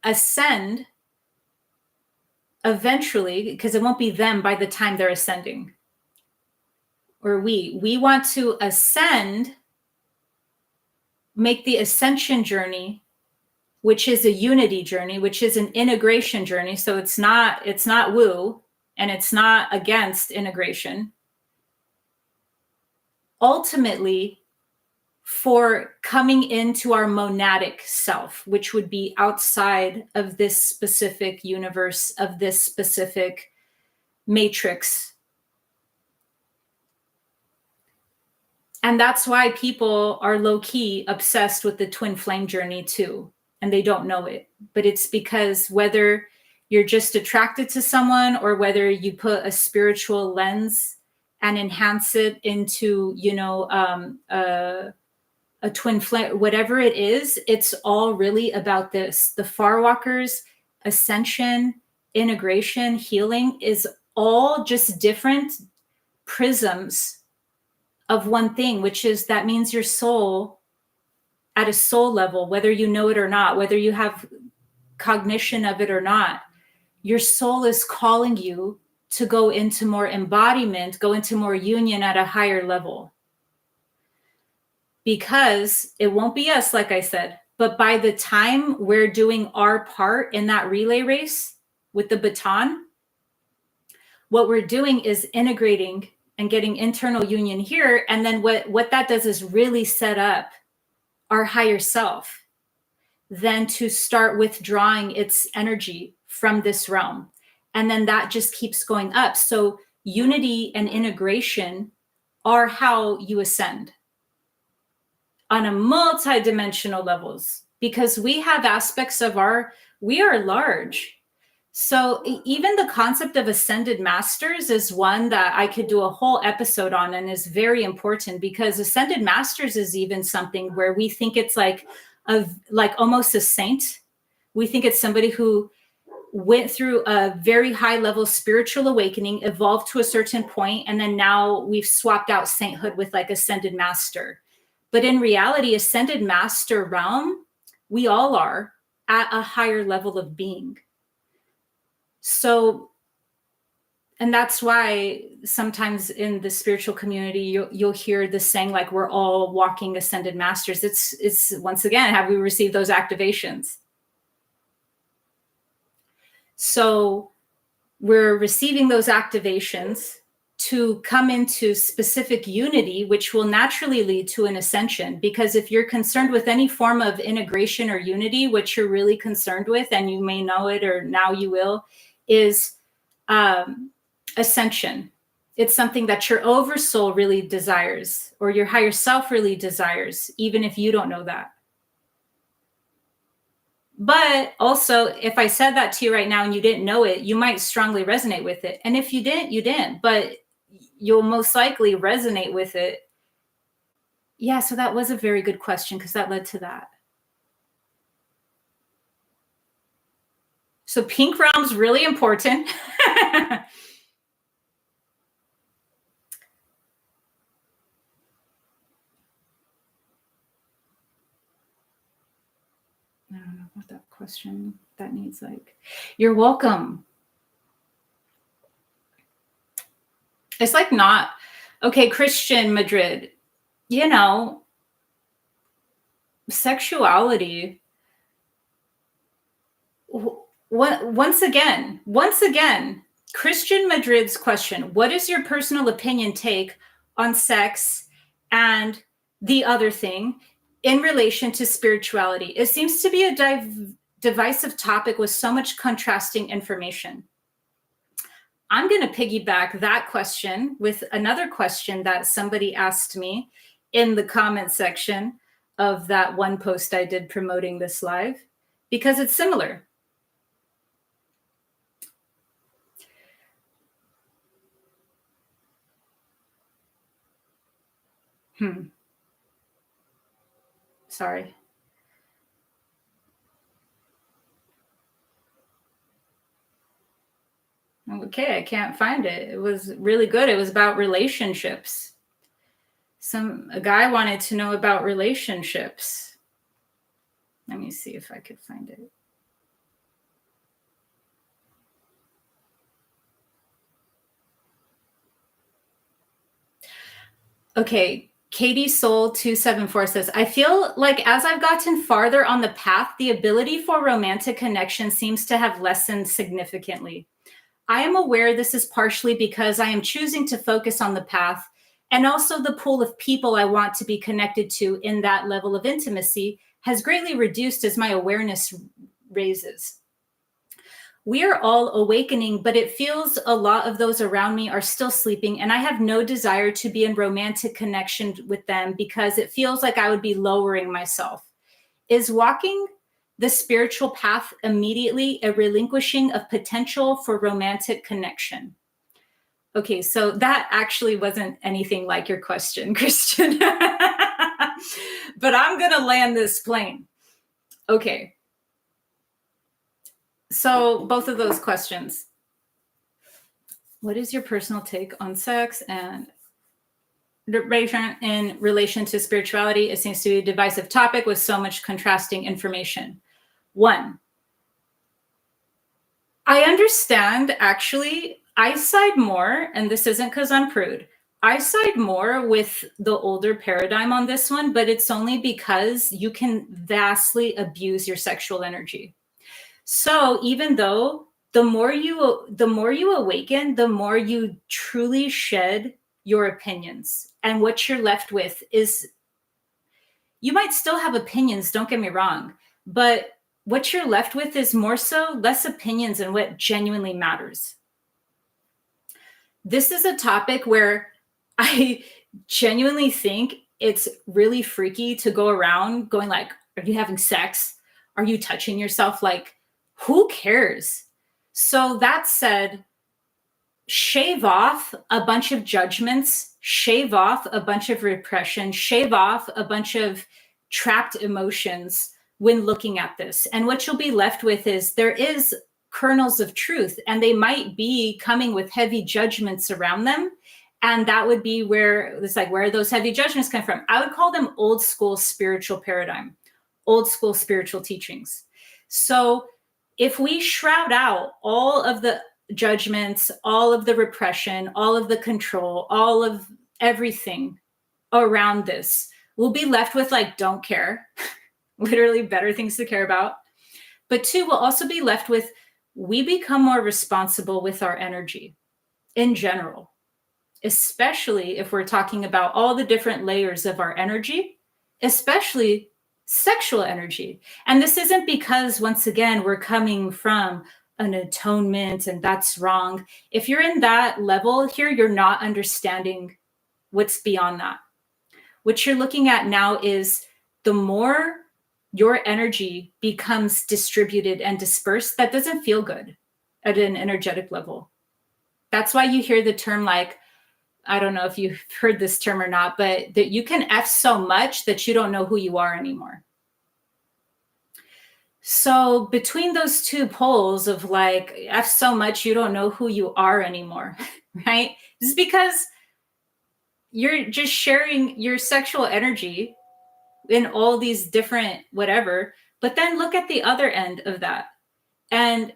ascend eventually, because it won't be them by the time they're ascending. Or we want to ascend, make the ascension journey, which is a unity journey, which is an integration journey. So it's not woo, and it's not against integration. Ultimately, for coming into our monadic self, which would be outside of this specific universe, of this specific matrix. And that's why people are low-key obsessed with the twin flame journey too, and they don't know it. But it's because whether you're just attracted to someone, or whether you put a spiritual lens and enhance it into, a twin flame, whatever it is, it's all really about this. The far walkers, ascension, integration, healing is all just different prisms of one thing, which is that means your soul at a soul level, whether you know it or not, whether you have cognition of it or not, your soul is calling you to go into more embodiment, go into more union at a higher level. Because it won't be us, like I said, but by the time we're doing our part in that relay race with the baton, what we're doing is integrating and getting internal union here. And then what that does is really set up our higher self then to start withdrawing its energy from this realm. And then that just keeps going up. So unity and integration are how you ascend on a multi-dimensional levels, because we have aspects of we are large. So even the concept of ascended masters is one that I could do a whole episode on, and is very important, because ascended masters is even something where we think it's like almost a saint. We think it's somebody who went through a very high level spiritual awakening, evolved to a certain point, and then now we've swapped out sainthood with like ascended master. But in reality, ascended master realm, we all are at a higher level of being. So, and that's why sometimes in the spiritual community, you'll hear this saying, like, we're all walking ascended masters. It's once again, have we received those activations? So we're receiving those activations to come into specific unity, which will naturally lead to an ascension. Because if you're concerned with any form of integration or unity, what you're really concerned with, and you may know it, or now you will, is ascension. It's something that your oversoul really desires, or your higher self really desires, even if you don't know that. But also, if I said that to you right now and you didn't know it, you might strongly resonate with it. And if you didn't, you didn't, but you'll most likely resonate with it. Yeah, so that was a very good question, because that led to that. So pink realm's really important. I don't know what that question that needs like. You're welcome. It's like not okay, Christian Madrid. You know, sexuality. Once again, Christian Madrid's question: what is your personal opinion take on sex and the other thing in relation to spirituality? It seems to be a divisive topic with so much contrasting information. I'm going to piggyback that question with another question that somebody asked me in the comment section of that one post I did promoting this live, because it's similar. Sorry. Okay, I can't find it. It was really good. It was about relationships. A guy wanted to know about relationships. Let me see if I could find it. Okay, Katie Soul 274 says, I feel like as I've gotten farther on the path, the ability for romantic connection seems to have lessened significantly. I am aware this is partially because I am choosing to focus on the path, and also the pool of people I want to be connected to in that level of intimacy has greatly reduced as my awareness raises. We are all awakening, but it feels a lot of those around me are still sleeping, and I have no desire to be in romantic connection with them because it feels like I would be lowering myself. Is walking the spiritual path immediately a relinquishing of potential for romantic connection? Okay, so that actually wasn't anything like your question, Christian. But I'm going to land this plane. Okay. So both of those questions. What is your personal take on sex and in relation to spirituality? It seems to be a divisive topic with so much contrasting information. One, I understand, actually, I side more, and this isn't because I'm prude, I side more with the older paradigm on this one, but it's only because you can vastly abuse your sexual energy. So even though the more you awaken, the more you truly shed your opinions. And what you're left with is, you might still have opinions, don't get me wrong, but what you're left with is more so less opinions and what genuinely matters. This is a topic where I genuinely think it's really freaky to go around going like, are you having sex? Are you touching yourself? Like, who cares? So that said, shave off a bunch of judgments, shave off a bunch of repression, shave off a bunch of trapped emotions when looking at this. And what you'll be left with is there is kernels of truth, and they might be coming with heavy judgments around them. And that would be where it's like, where those heavy judgments come from? I would call them old school spiritual paradigm, old school spiritual teachings. So if we shroud out all of the judgments, all of the repression, all of the control, all of everything around this, we'll be left with like, don't care, literally better things to care about. But two, we'll also be left with, we become more responsible with our energy in general, especially if we're talking about all the different layers of our energy, especially sexual energy. And this isn't because, once again, we're coming from an atonement and that's wrong. If you're in that level here, you're not understanding what's beyond that. What you're looking at now is the more your energy becomes distributed and dispersed, that doesn't feel good at an energetic level. That's why you hear the term, like, I don't know if you've heard this term or not, but that you can F so much that you don't know who you are anymore. So between those two poles of like, F so much, you don't know who you are anymore, right? This is because you're just sharing your sexual energy in all these different whatever. But then look at the other end of that. And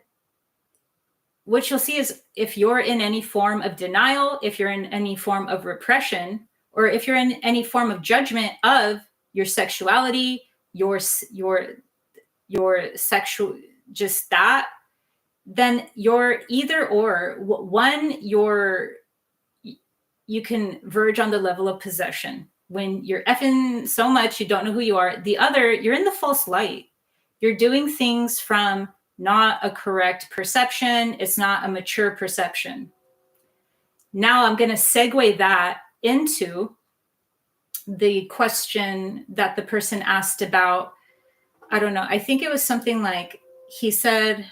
what you'll see is if you're in any form of denial, if you're in any form of repression, or if you're in any form of judgment of your sexuality, your sexual, just that, then you're either or. One, you can verge on the level of possession when you're effing so much you don't know who you are. The other, you're in the false light. You're doing things from not a correct perception. It's not a mature perception. Now I'm going to segue that into the question that the person asked about, I don't know, I think it was something like, he said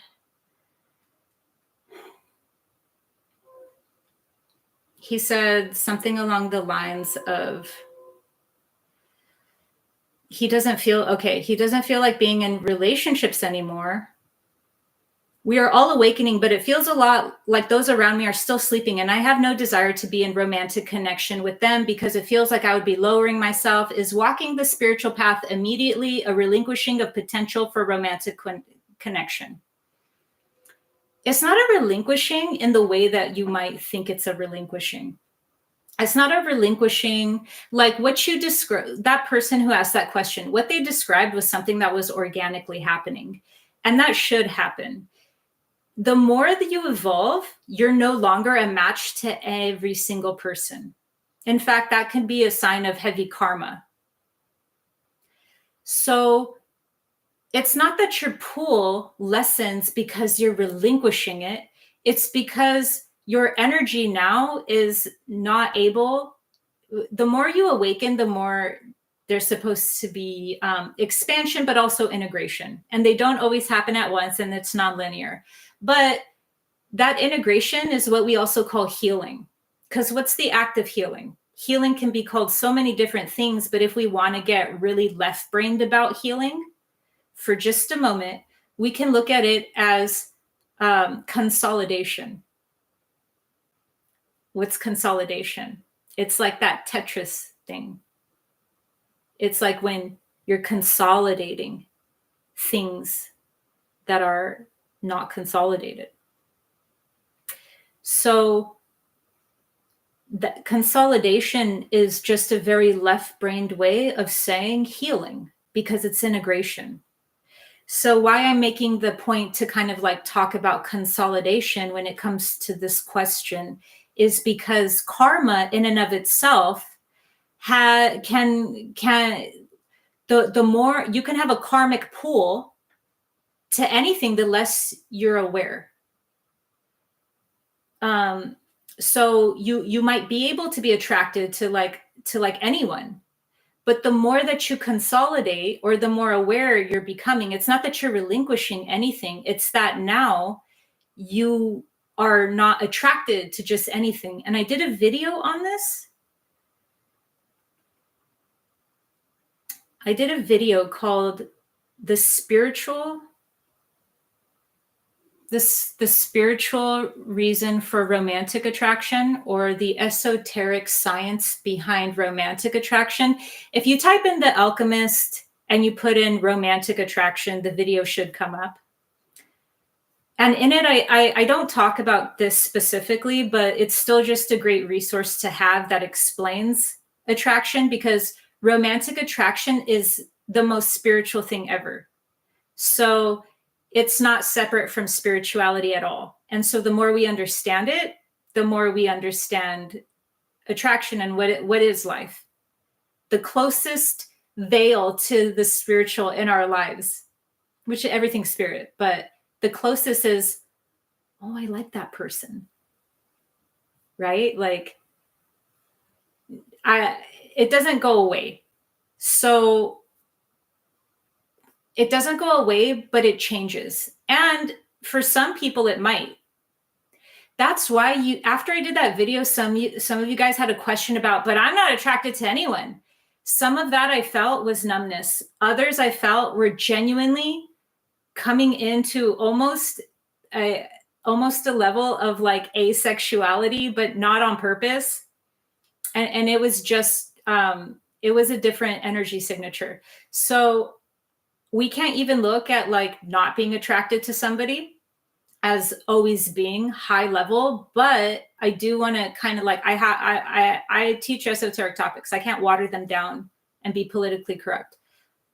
something along the lines of, he doesn't feel like being in relationships anymore. We are all awakening, but it feels a lot like those around me are still sleeping, and I have no desire to be in romantic connection with them because it feels like I would be lowering myself. Is walking the spiritual path immediately a relinquishing of potential for romantic connection? It's not a relinquishing in the way that you might think it's a relinquishing. It's not a relinquishing, like what you described, that person who asked that question, what they described was something that was organically happening, and that should happen. The more that you evolve, you're no longer a match to every single person. In fact, that can be a sign of heavy karma. So it's not that your pool lessens because you're relinquishing it. It's because your energy now is not able, the more you awaken, the more there's supposed to be expansion, but also integration. And they don't always happen at once, and it's nonlinear. But that integration is what we also call healing. Because what's the act of healing? Healing can be called so many different things, but if we want to get really left-brained about healing for just a moment, we can look at it as consolidation. What's consolidation? It's like that Tetris thing. It's like when you're consolidating things that are not consolidated. So that consolidation is just a very left-brained way of saying healing because it's integration. So why I'm making the point to kind of like talk about consolidation when it comes to this question is because karma in and of itself the more you can have a karmic pool to anything, the less you're aware. So you might be able to be attracted to like anyone, but the more that you consolidate or the more aware you're becoming, it's not that you're relinquishing anything. It's that now you are not attracted to just anything. And I did a video on this. I did a video called the spiritual reason for romantic attraction, or the esoteric science behind romantic attraction. If you type in The Alchemist and you put in romantic attraction, the video should come up. And in it, I don't talk about this specifically, but it's still just a great resource to have that explains attraction, because romantic attraction is the most spiritual thing ever. So it's not separate from spirituality at all. And so the more we understand it, the more we understand attraction and what is life. The closest veil to the spiritual in our lives, which everything's spirit, but the closest is, oh, I like that person, right? Like, it doesn't go away. So it doesn't go away, but it changes. And for some people, it might. That's why after I did that video, some of you guys had a question about, but I'm not attracted to anyone. Some of that I felt was numbness. Others I felt were genuinely coming into almost a level of like asexuality, but not on purpose. And it was just, it was a different energy signature. So we can't even look at like not being attracted to somebody as always being high level, but I do want to kind of like, I teach esoteric topics. I can't water them down and be politically correct.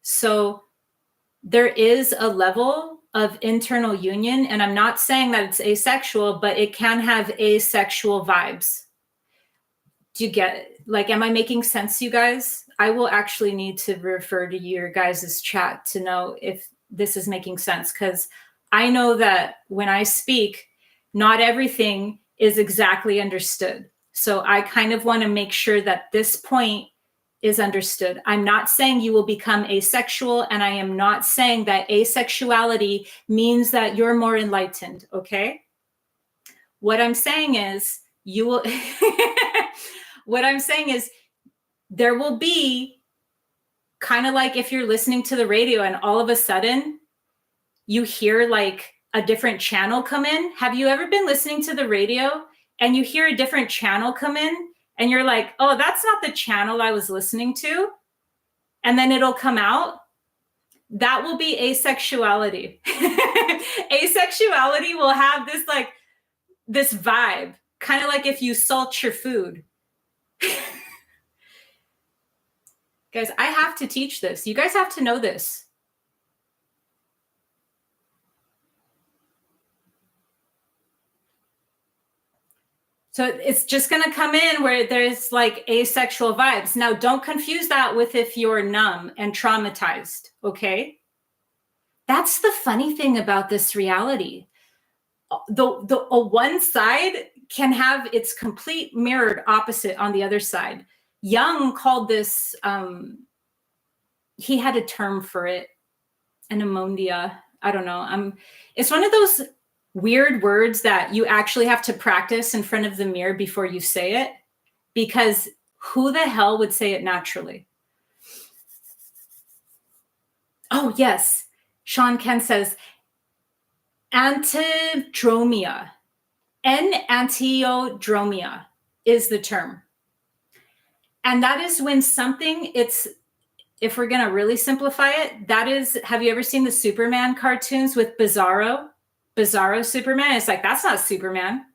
So there is a level of internal union, and I'm not saying that it's asexual, but it can have asexual vibes. Do you get, like, am I making sense, you guys? I will actually need to refer to your guys' chat to know if this is making sense, because I know that when I speak, not everything is exactly understood. So I kind of want to make sure that this point is understood. I'm not saying you will become asexual, and I am not saying that asexuality means that you're more enlightened, okay? What I'm saying is you will, what I'm saying is there will be kind of like if you're listening to the radio and all of a sudden you hear like a different channel come in. Have you ever been listening to the radio and you hear a different channel come in and you're like, oh, that's not the channel I was listening to? And then it'll come out. That will be asexuality. Asexuality will have this like this vibe, kind of like if you salt your food. Guys, I have to teach this. You guys have to know this. So it's just going to come in where there's like asexual vibes. Now, don't confuse that with if you're numb and traumatized, okay? That's the funny thing about this reality. The one side can have its complete mirrored opposite on the other side. Jung called this, he had a term for it, anemondia. I don't know. It's one of those weird words that you actually have to practice in front of the mirror before you say it, because who the hell would say it naturally? Oh, yes. Sean Ken says, antidromia. Enantiodromia is the term. And that is when something, if we're going to really simplify it, that is, have you ever seen the Superman cartoons with Bizarro Superman? It's like, that's not Superman.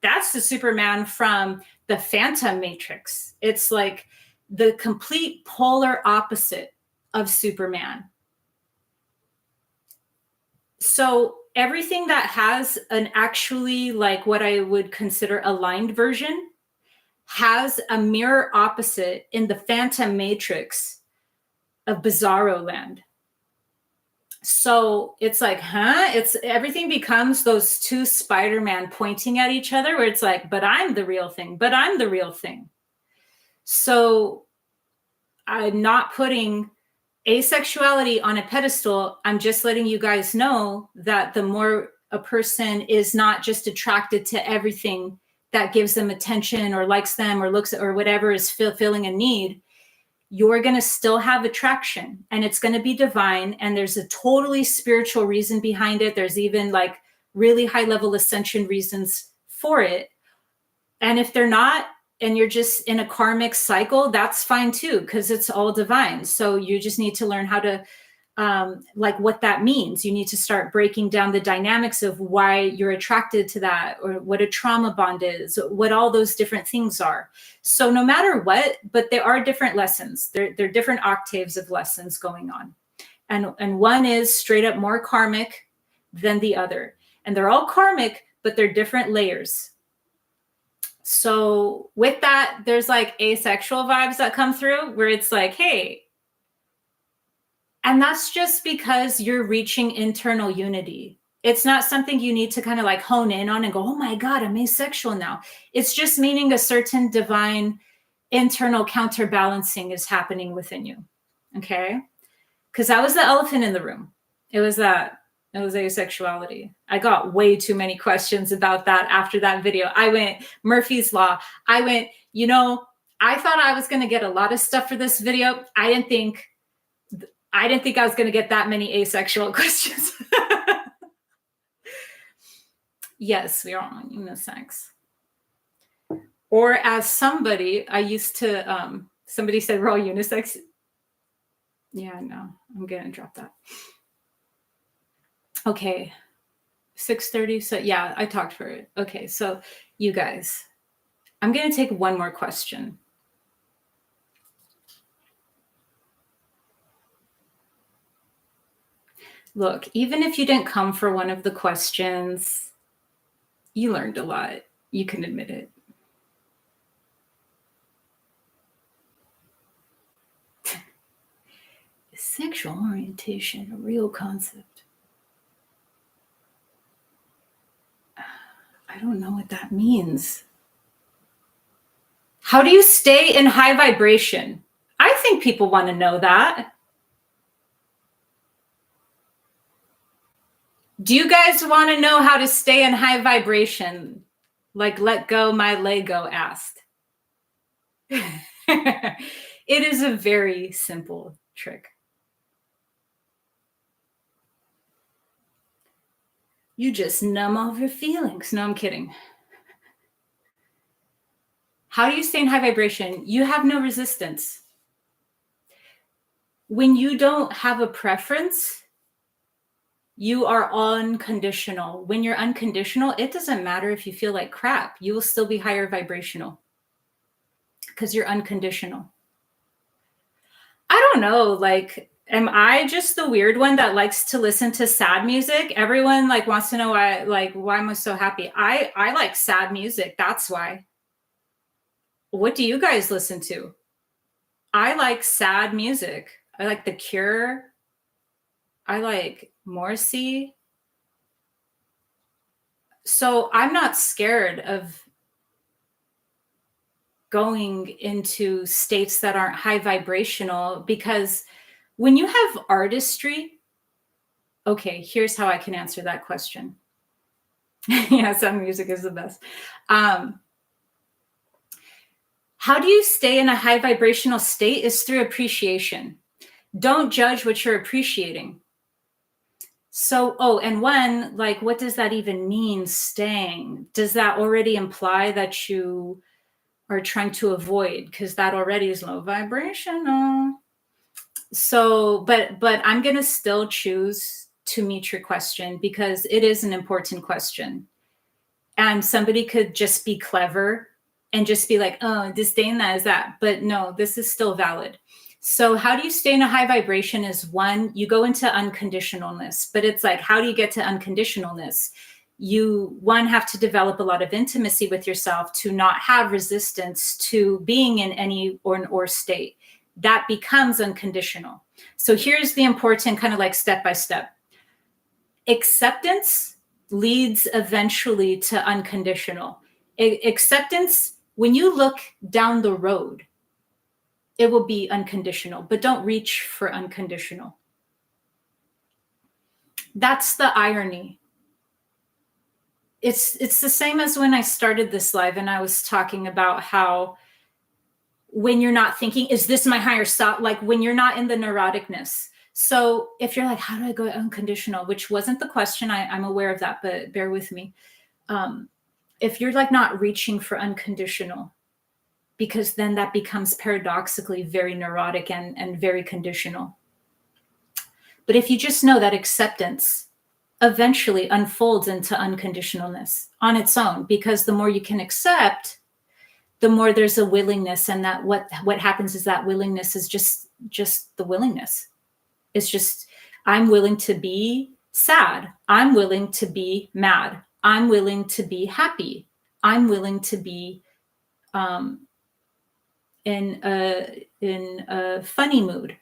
That's the Superman from the Phantom Matrix. It's like the complete polar opposite of Superman. So everything that has an actually like what I would consider aligned version has a mirror opposite in the Phantom Matrix of Bizarro Land. So it's like, it's everything becomes those two Spider-Man pointing at each other where it's like, but I'm the real thing, but I'm the real thing. So I'm not putting asexuality on a pedestal. I'm just letting you guys know that the more a person is not just attracted to everything that gives them attention or likes them or looks or whatever is fulfilling a need, you're going to still have attraction, and it's going to be divine. And there's a totally spiritual reason behind it. There's even like really high level ascension reasons for it. And if they're not, and you're just in a karmic cycle, that's fine too, because it's all divine. So you just need to learn how to, like what that means. You need to start breaking down the dynamics of why you're attracted to that, or what a trauma bond is, what all those different things are. So no matter what, but there are different lessons. There are different octaves of lessons going on. And one is straight up more karmic than the other. And they're all karmic, but they're different layers. So with that, there's like asexual vibes that come through where it's like, hey, and that's just because you're reaching internal unity. It's not something you need to kind of like hone in on and go, oh my God, I'm asexual now. It's just meaning a certain divine internal counterbalancing is happening within you. Okay. Because that was the elephant in the room. It was asexuality. I got way too many questions about that after that video. I went Murphy's Law. I went, I thought I was going to get a lot of stuff for this video. I didn't think I didn't think I was going to get that many asexual questions. Yes, we are all unisex. Or as somebody, I used to, somebody said we're all unisex. Yeah, no, I'm going to drop that. Okay, 6:30. So yeah, I talked for it. Okay, so you guys, I'm going to take one more question. Look, even if you didn't come for one of the questions, you learned a lot. You can admit it. Is sexual orientation a real concept? I don't know what that means. How do you stay in high vibration? I think people want to know that. Do you guys want to know how to stay in high vibration? Like Let Go My Lego asked. It is a very simple trick. You just numb all your feelings. No, I'm kidding. How do you stay in high vibration? You have no resistance. When you don't have a preference, you are unconditional. When you're unconditional, it doesn't matter if you feel like crap. You will still be higher vibrational because you're unconditional. I don't know, like, am I just the weird one that likes to listen to sad music? Everyone like wants to know why am I so happy? I like sad music. That's why. What do you guys listen to? I like sad music. I like The Cure. I like Morrissey. So I'm not scared of going into states that aren't high vibrational, because when you have artistry, okay, here's how I can answer that question. Yeah, some music is the best. How do you stay in a high vibrational state is through appreciation. Don't judge what you're appreciating. So, and one, like, what does that even mean, staying? Does that already imply that you are trying to avoid? Because that already is low vibrational. So, but I'm going to still choose to meet your question because it is an important question. And somebody could just be clever and just be like, oh, disdain that is that. But no, this is still valid. So how do you stay in a high vibration is one, you go into unconditionalness, but it's like, how do you get to unconditionalness? You, one, have to develop a lot of intimacy with yourself to not have resistance to being in any or state. That becomes unconditional. So here's the important kind of like step by step. Acceptance leads eventually to unconditional. Acceptance, when you look down the road, it will be unconditional, but don't reach for unconditional. That's the irony. It's the same as when I started this live and I was talking about how when you're not thinking, is this my higher self? Like when you're not in the neuroticness. So if you're like, how do I go unconditional? Which wasn't the question. I'm aware of that, but bear with me. If you're like not reaching for unconditional, because then that becomes paradoxically very neurotic and very conditional. But if you just know that acceptance eventually unfolds into unconditionalness on its own, because the more you can accept, the more there's a willingness, and that what happens is that willingness is just the willingness. It's just, I'm willing to be sad. I'm willing to be mad. I'm willing to be happy. I'm willing to be in a funny mood,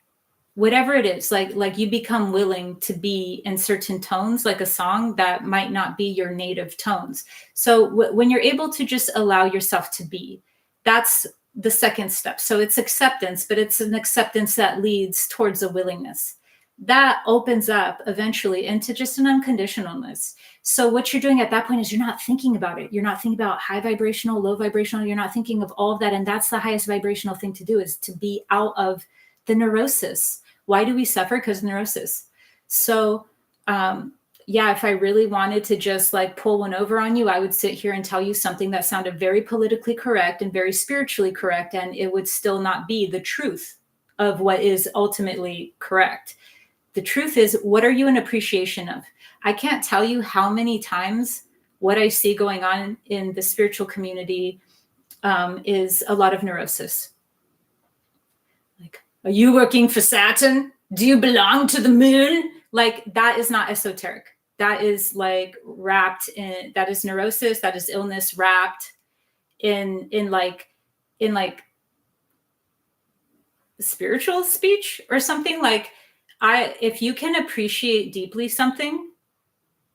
whatever it is. Like you become willing to be in certain tones, like a song that might not be your native tones. So when you're able to just allow yourself to be, that's the second step. So it's acceptance, but it's an acceptance that leads towards a willingness that opens up eventually into just an unconditionalness. So what you're doing at that point is you're not thinking about it. You're not thinking about high vibrational, low vibrational. You're not thinking of all of that. And that's the highest vibrational thing to do, is to be out of the neurosis. Why do we suffer? Because of neurosis. So yeah, if I really wanted to just like pull one over on you, I would sit here and tell you something that sounded very politically correct and very spiritually correct, and it would still not be the truth of what is ultimately correct. The truth is, what are you in appreciation of? I can't tell you how many times what I see going on in the spiritual community is a lot of neurosis. Like, are you working for Saturn? Do you belong to the moon? Like, that is not esoteric. That is like wrapped in, that is neurosis, that is illness wrapped in like spiritual speech or something. Like, if you can appreciate deeply something,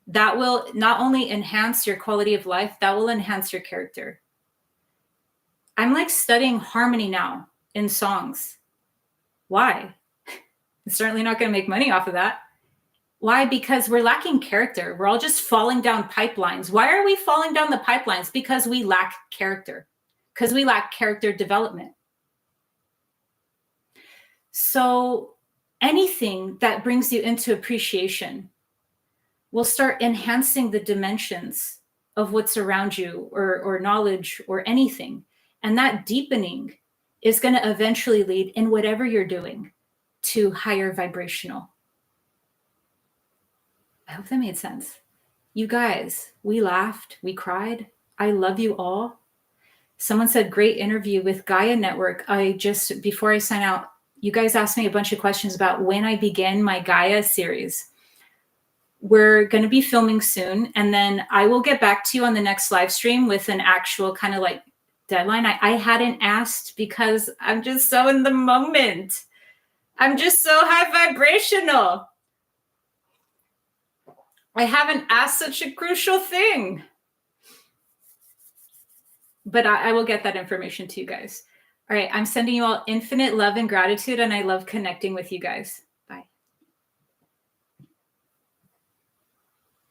that will not only enhance your quality of life, that will enhance your character. I'm like studying harmony now in songs. Why? I'm certainly not going to make money off of that. Why? Because we're lacking character. We're all just falling down pipelines. Why are we falling down the pipelines? Because we lack character, because we lack character development. So anything that brings you into appreciation will start enhancing the dimensions of what's around you, or knowledge, or anything. And that deepening is going to eventually lead, in whatever you're doing, to higher vibrational. I hope that made sense. You guys, we laughed, we cried. I love you all. Someone said, great interview with Gaia Network. Before I sign out, you guys asked me a bunch of questions about when I begin my Gaia series. We're going to be filming soon, and then I will get back to you on the next live stream with an actual kind of like deadline. I hadn't asked because I'm just so in the moment. I'm just so high vibrational. I haven't asked such a crucial thing. But I will get that information to you guys. All right, I'm sending you all infinite love and gratitude, and I love connecting with you guys.